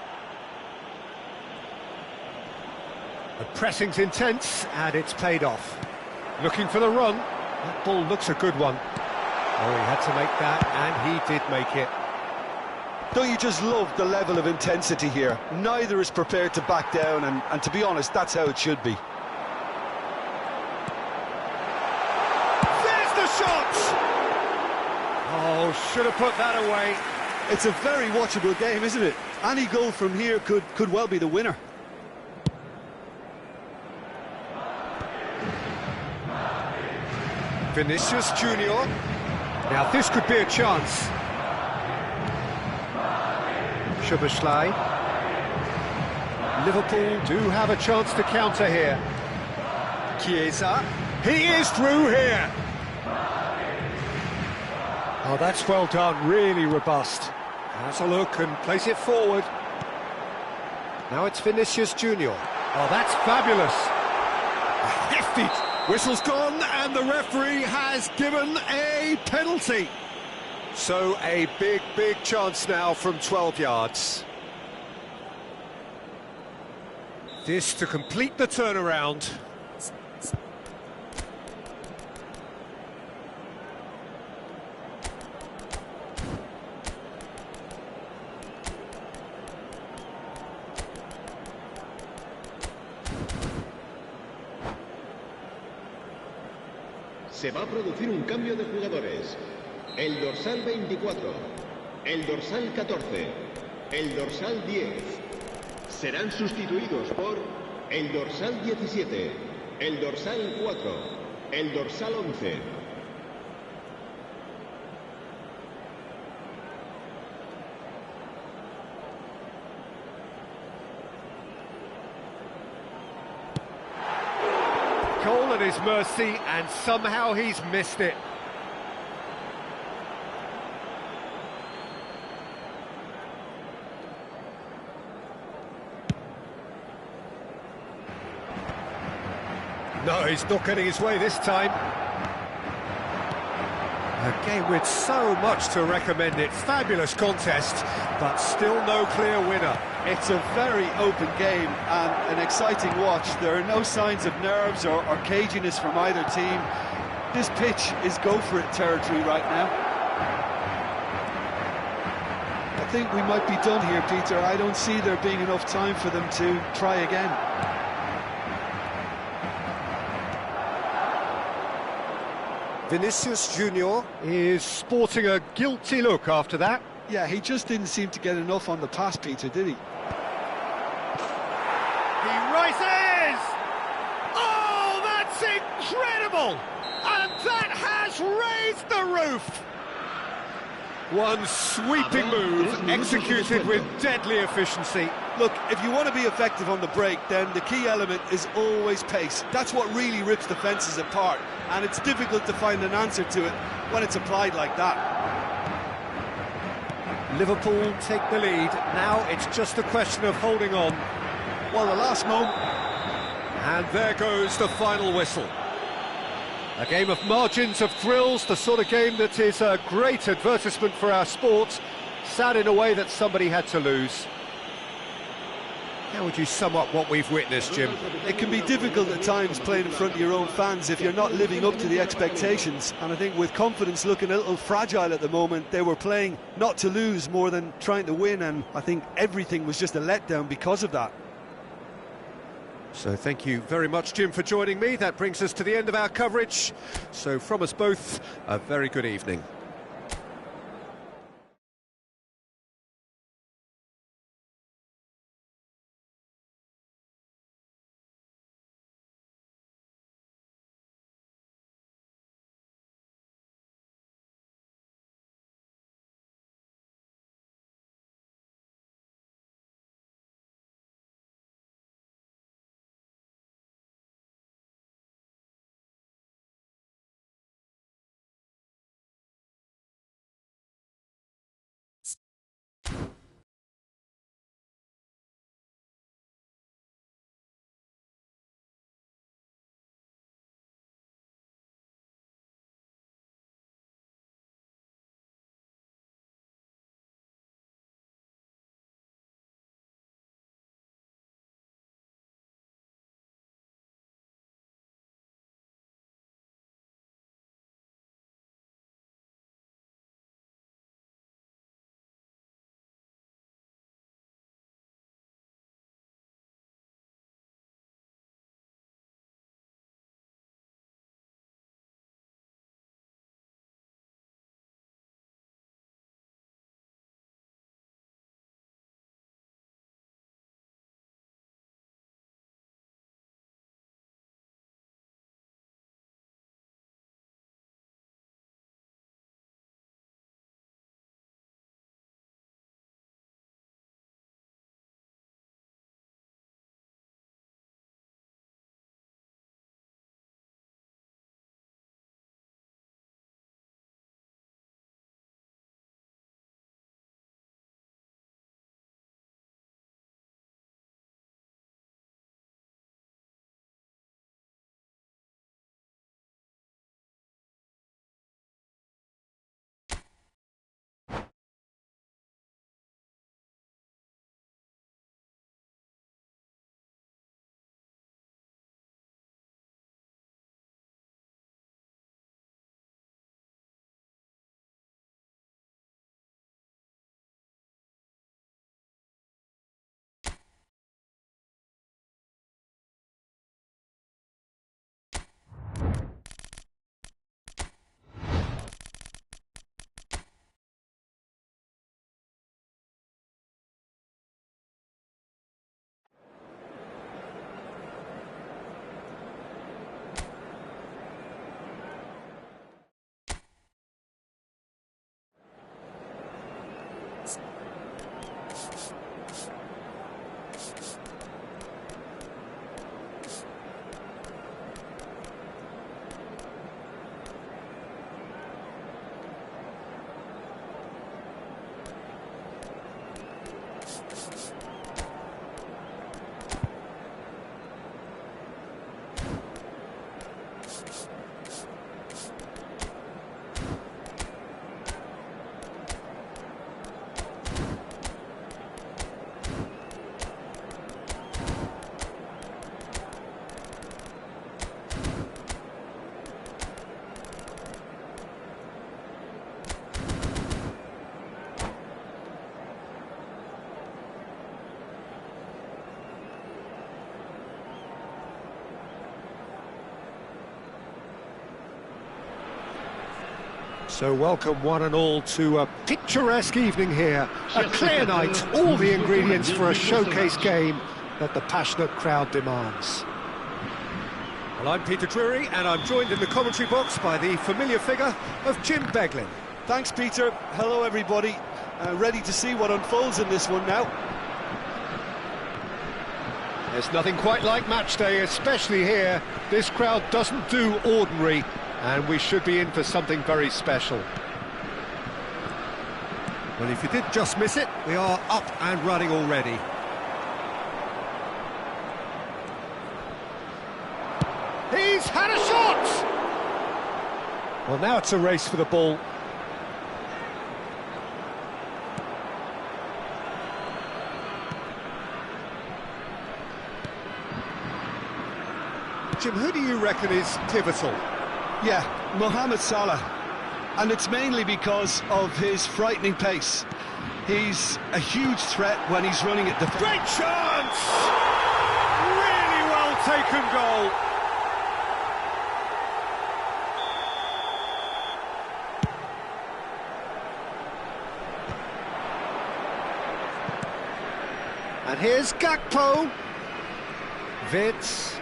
The pressing's intense, and it's paid off. Looking for the run. That ball looks a good one. Oh, he had to make that, and he did make it. Don't you just love the level of intensity here? Neither is prepared to back down, and to be honest, that's how it should be. There's the shot! Oh, should have put that away. It's a very watchable game, isn't it? Any goal from here could well be the winner. Vinicius Junior. Now this could be a chance. Szoboszlai. Liverpool do have a chance to counter here. Chiesa. He is through here. Oh, that's well done, really robust. Has a look and place it forward. Now it's Vinicius Junior. Oh, that's fabulous. A hefty... Whistle's gone, and the referee has given a penalty. So a big, big chance now from 12 yards. This to complete the turnaround. Se va a producir un cambio de jugadores. El dorsal 24, el dorsal 14, el dorsal 10. Serán sustituidos por el dorsal 17, el dorsal 4, el dorsal 11. Goal at his mercy, and somehow he's missed it. No, he's not getting his way this time. A game with so much to recommend it. Fabulous contest, but still no clear winner. It's a very open game and an exciting watch. There are no signs of nerves or caginess from either team. This pitch is go-for-it territory right now. I think we might be done here, Peter. I don't see there being enough time for them to try again. Vinicius Junior is sporting a guilty look after that. Yeah, he just didn't seem to get enough on the pass, Peter, did he? He rises! Oh, that's incredible! And that has raised the roof! One sweeping move, executed with deadly efficiency. Look, if you want to be effective on the break, then the key element is always pace. That's what really rips defences apart, and it's difficult to find an answer to it when it's applied like that. Liverpool take the lead. Now it's just a question of holding on. Well, the last moment... And there goes the final whistle. A game of margins, of thrills, the sort of game that is a great advertisement for our sport. Sad in a way that somebody had to lose. How would you sum up what we've witnessed, Jim? It can be difficult at times playing in front of your own fans if you're not living up to the expectations. And I think with confidence looking a little fragile at the moment, they were playing not to lose more than trying to win. And I think everything was just a letdown because of that. So thank you very much, Jim, for joining me. That brings us to the end of our coverage. So from us both, a very good evening. So welcome one and all to a picturesque evening here. A clear night, all the ingredients for a showcase game that the passionate crowd demands. Well, I'm Peter Drury, and I'm joined in the commentary box by the familiar figure of Jim Beglin. Thanks, Peter. Hello, everybody. Ready to see what unfolds in this one now. There's nothing quite like match day, especially here. This crowd doesn't do ordinary, and we should be in for something very special. Well, if you did just miss it, we are up and running already. He's had a shot! Well, now it's a race for the ball. Jim, who do you reckon is pivotal? Yeah, Mohamed Salah. And it's mainly because of his frightening pace. He's a huge threat when he's running at the... Great chance! Really well taken goal. And here's Gakpo. Vitz.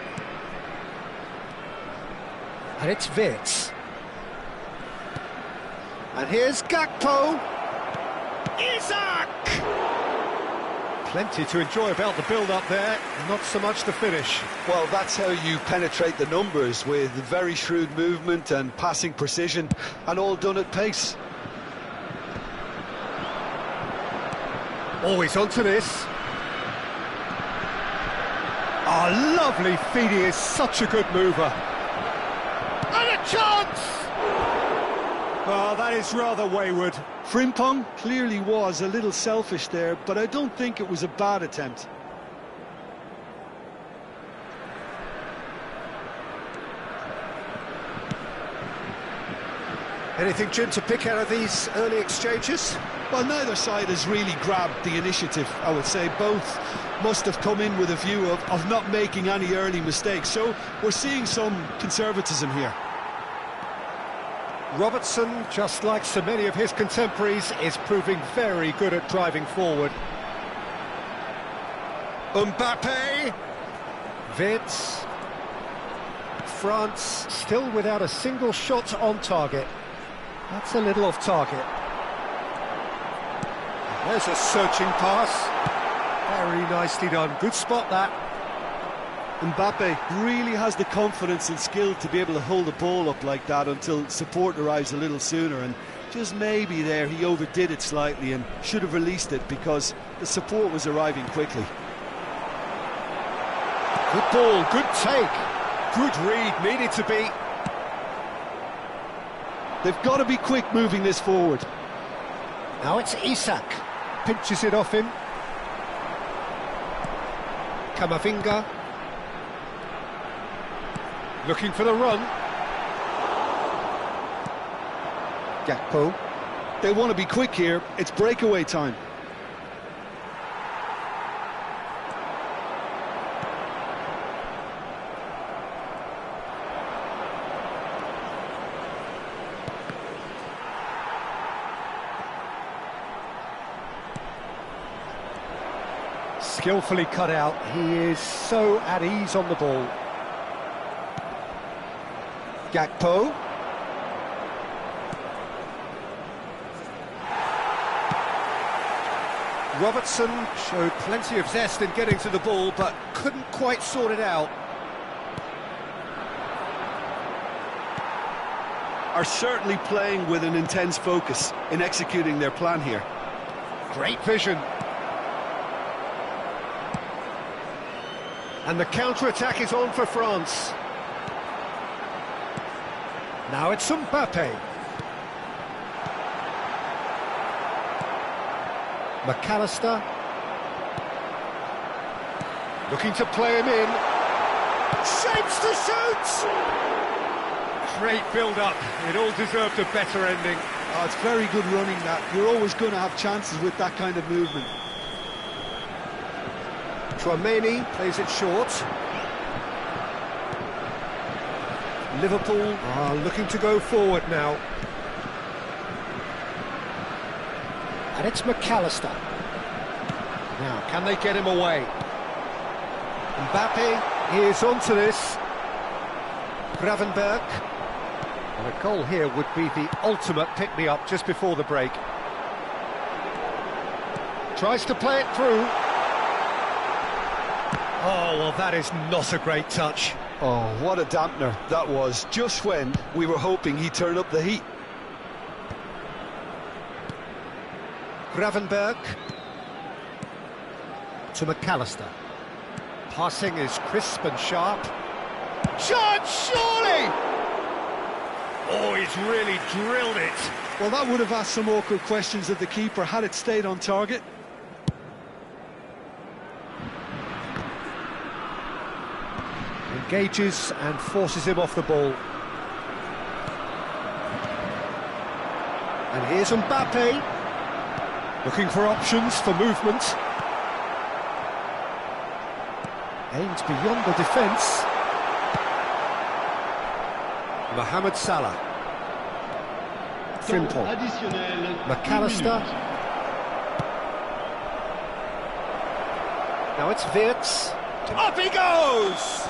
And it's Vitz. And here's Gakpo. Isak! Plenty to enjoy about the build-up there, not so much the finish. Well, that's how you penetrate the numbers, with very shrewd movement and passing precision, and all done at pace. Always onto this. Oh, lovely feed, he is such a good mover. And a chance! Oh, that is rather wayward. Frimpong clearly was a little selfish there, but I don't think it was a bad attempt. Anything, Jim, to pick out of these early exchanges? Well, neither side has really grabbed the initiative, I would say. Both must have come in with a view of not making any early mistakes, so we're seeing some conservatism here. Robertson, just like so many of his contemporaries, is proving very good at driving forward. Mbappe! Vitz. France still without a single shot on target. That's a little off target. There's a searching pass. Very nicely done. Good spot, that. Mbappe really has the confidence and skill to be able to hold the ball up like that until support arrives a little sooner, and just maybe there he overdid it slightly and should have released it because the support was arriving quickly. Good ball, good take. Good read, needed to be. They've got to be quick moving this forward. Now it's Isak. Pinches it off him. Kamavinga. Looking for the run. Gakpo. They want to be quick here. It's breakaway time. Skillfully cut out. He is so at ease on the ball. Gakpo. Robertson showed plenty of zest in getting to the ball, but couldn't quite sort it out. Are certainly playing with an intense focus in executing their plan here. Great vision. And the counter-attack is on for France. Now it's Mbappe. McAllister. Looking to play him in. Shapes to shoot! Great build-up. It all deserved a better ending. Oh, it's very good running, that. You're always going to have chances with that kind of movement. Chouameni plays it short. Liverpool are looking to go forward now. And it's McAllister. Now, can they get him away? Mbappe is onto this. Gravenberg. And a goal here would be the ultimate pick-me-up just before the break. Tries to play it through. Oh, well, that is not a great touch. Oh, what a dampener that was, just when we were hoping he'd turn up the heat. Gravenberg. To McAllister. Passing is crisp and sharp. Chance, surely! Oh, he's really drilled it. Well, that would have asked some awkward questions of the keeper had it stayed on target. Engages and forces him off the ball. And here's Mbappe. Looking for options for movement. Aimed beyond the defence. Mohamed Salah. Frimpong. McAllister. Now it's Wirtz. Up he goes!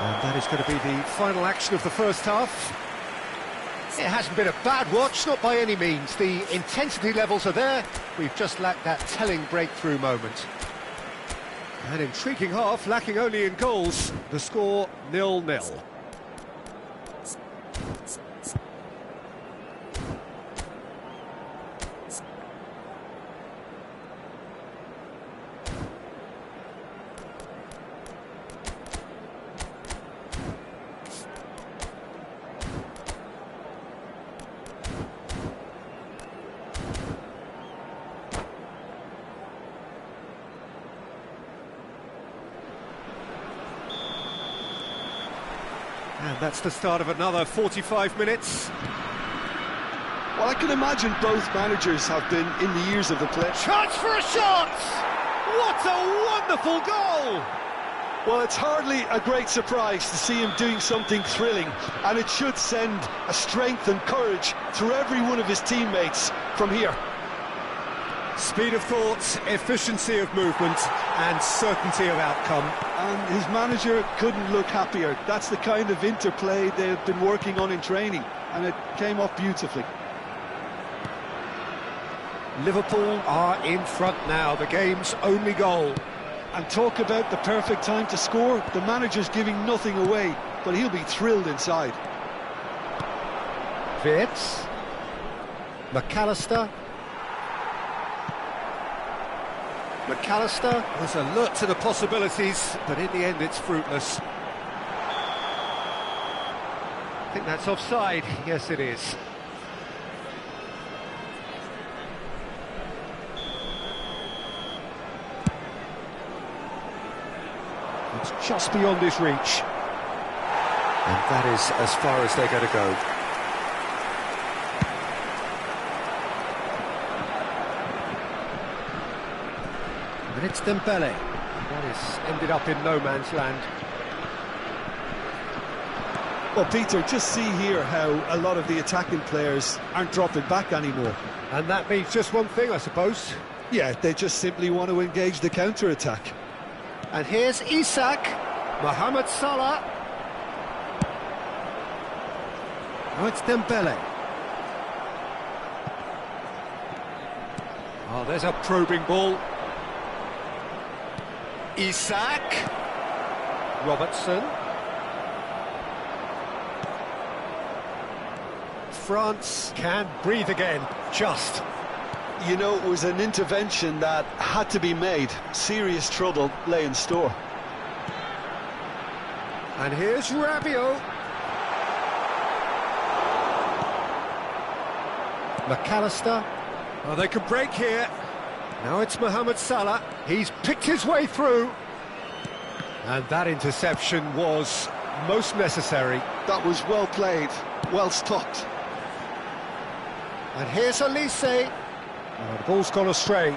And that is going to be the final action of the first half. It hasn't been a bad watch, not by any means. The intensity levels are there. We've just lacked that telling breakthrough moment. An intriguing half, lacking only in goals. The score 0-0. And that's the start of another 45 minutes. Well, I can imagine both managers have been in the ears of the player. Chance for a shot! What a wonderful goal! Well, it's hardly a great surprise to see him doing something thrilling, and it should send a strength and courage through every one of his teammates from here. Speed of thought, efficiency of movement, and certainty of outcome. And his manager couldn't look happier. That's the kind of interplay they've been working on in training, and it came off beautifully. Liverpool are in front now, the game's only goal. And talk about the perfect time to score. The manager's giving nothing away, but he'll be thrilled inside. Wirtz. McAllister. McAllister was alert to the possibilities, but in the end it's fruitless. I think that's offside. Yes, it is. It's just beyond his reach. And that is as far as they're going to go. And it's Dembele. That has ended up in no man's land. Well, Peter, just see here how a lot of the attacking players aren't dropping back anymore. And that means just one thing, I suppose. Yeah, they just simply want to engage the counter-attack. And here's Isak. Mohamed Salah. Now it's Dembele. Oh, there's a probing ball. Isak. Robertson. France can breathe again, just. You know, it was an intervention that had to be made. Serious trouble lay in store. And here's Rabiot. McAllister. Oh, they could break here. Now it's Mohamed Salah. He's picked his way through. And that interception was most necessary. That was well played, well stopped. And here's Elise. Oh, the ball's gone astray.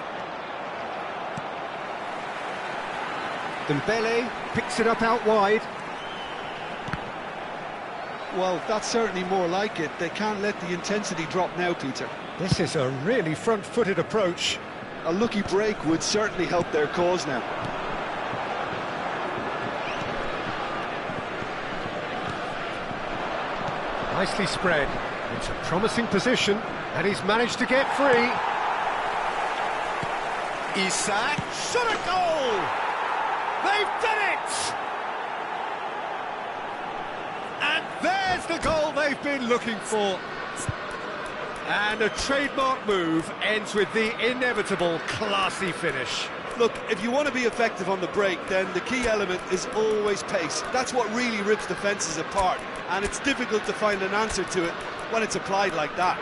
Dembele picks it up out wide. Well, that's certainly more like it. They can't let the intensity drop now, Peter. This is a really front-footed approach. A lucky break would certainly help their cause now. Nicely spread. It's a promising position, and he's managed to get free. Isak, shot a goal! They've done it! And there's the goal they've been looking for. And a trademark move ends with the inevitable classy finish. Look, if you want to be effective on the break, then the key element is always pace. That's what really rips defences apart, and it's difficult to find an answer to it when it's applied like that.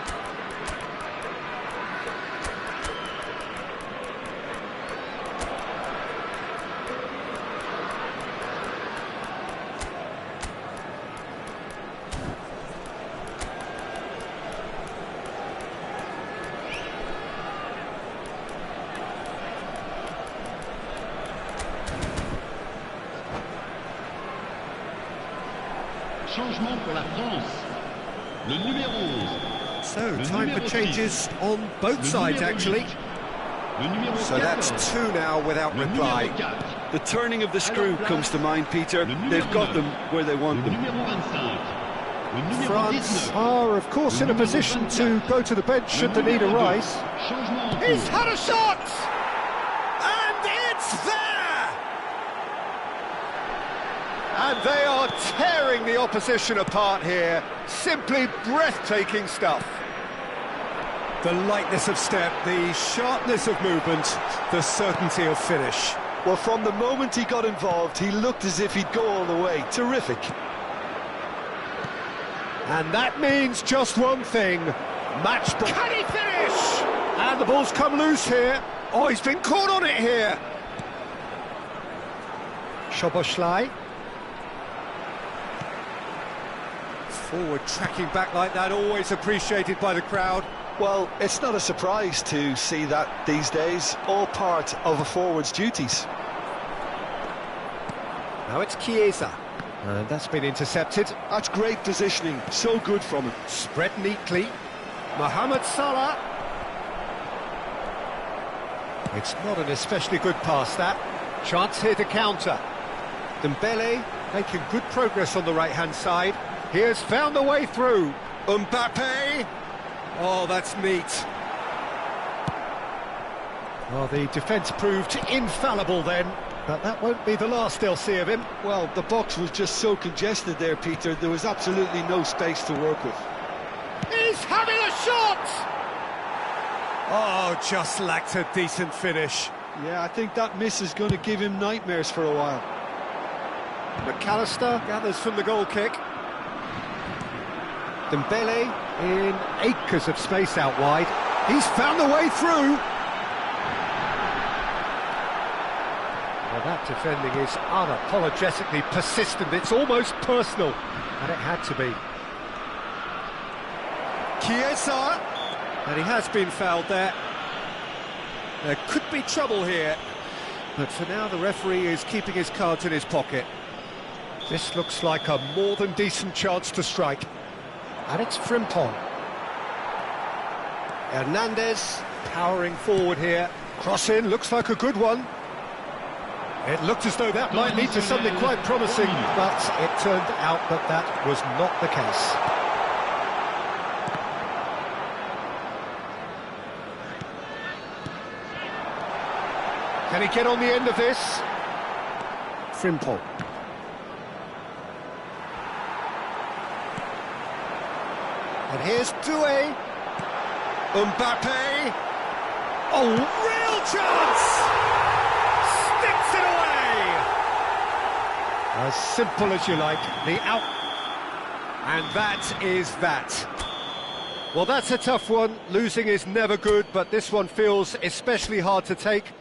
Changement pour la France. Le numéro 11. So, time for changes on both sides, actually. So that's two now without reply. The turning of the screw comes to mind, Peter. They've got them where they want them. France are, of course, in a position to go to the bench should the need arise. He's had a shot! And it's there! And they are tearing the opposition apart here. Simply breathtaking stuff. The lightness of step, the sharpness of movement, the certainty of finish. Well, from the moment he got involved, he looked as if he'd go all the way. Terrific. And that means just one thing. Match point. Can he finish? And the ball's come loose here. Oh, he's been caught on it here. Szoboszlai. Forward tracking back like that, always appreciated by the crowd. Well, it's not a surprise to see that these days, all part of a forward's duties. Now it's Chiesa. And that's been intercepted. That's great positioning, so good from him. Spread neatly. Mohamed Salah. It's not an especially good pass, that. Chance here to counter. Dembele making good progress on the right-hand side. He has found a way through. Mbappe. Oh, that's neat. Well, the defence proved infallible then, but that won't be the last they'll see of him. Well, the box was just so congested there, Peter. There was absolutely no space to work with. He's having a shot! Oh, just lacked a decent finish. Yeah, I think that miss is going to give him nightmares for a while. McAllister gathers from the goal kick. Dembele in acres of space out wide. He's found the way through. Well, that defending is unapologetically persistent. It's almost personal, and it had to be. Chiesa, and he has been fouled there. There could be trouble here, but for now the referee is keeping his cards in his pocket. This looks like a more than decent chance to strike. And it's Frimpong. Hernandez powering forward here. Cross in, looks like a good one. It looked as though that might lead to something quite promising, but it turned out that that was not the case. Can he get on the end of this? Frimpong. And here's Doué. Mbappe. Oh, real chance! Sticks it away! As simple as you like, the out. And that is that. Well, that's a tough one. Losing is never good, but this one feels especially hard to take.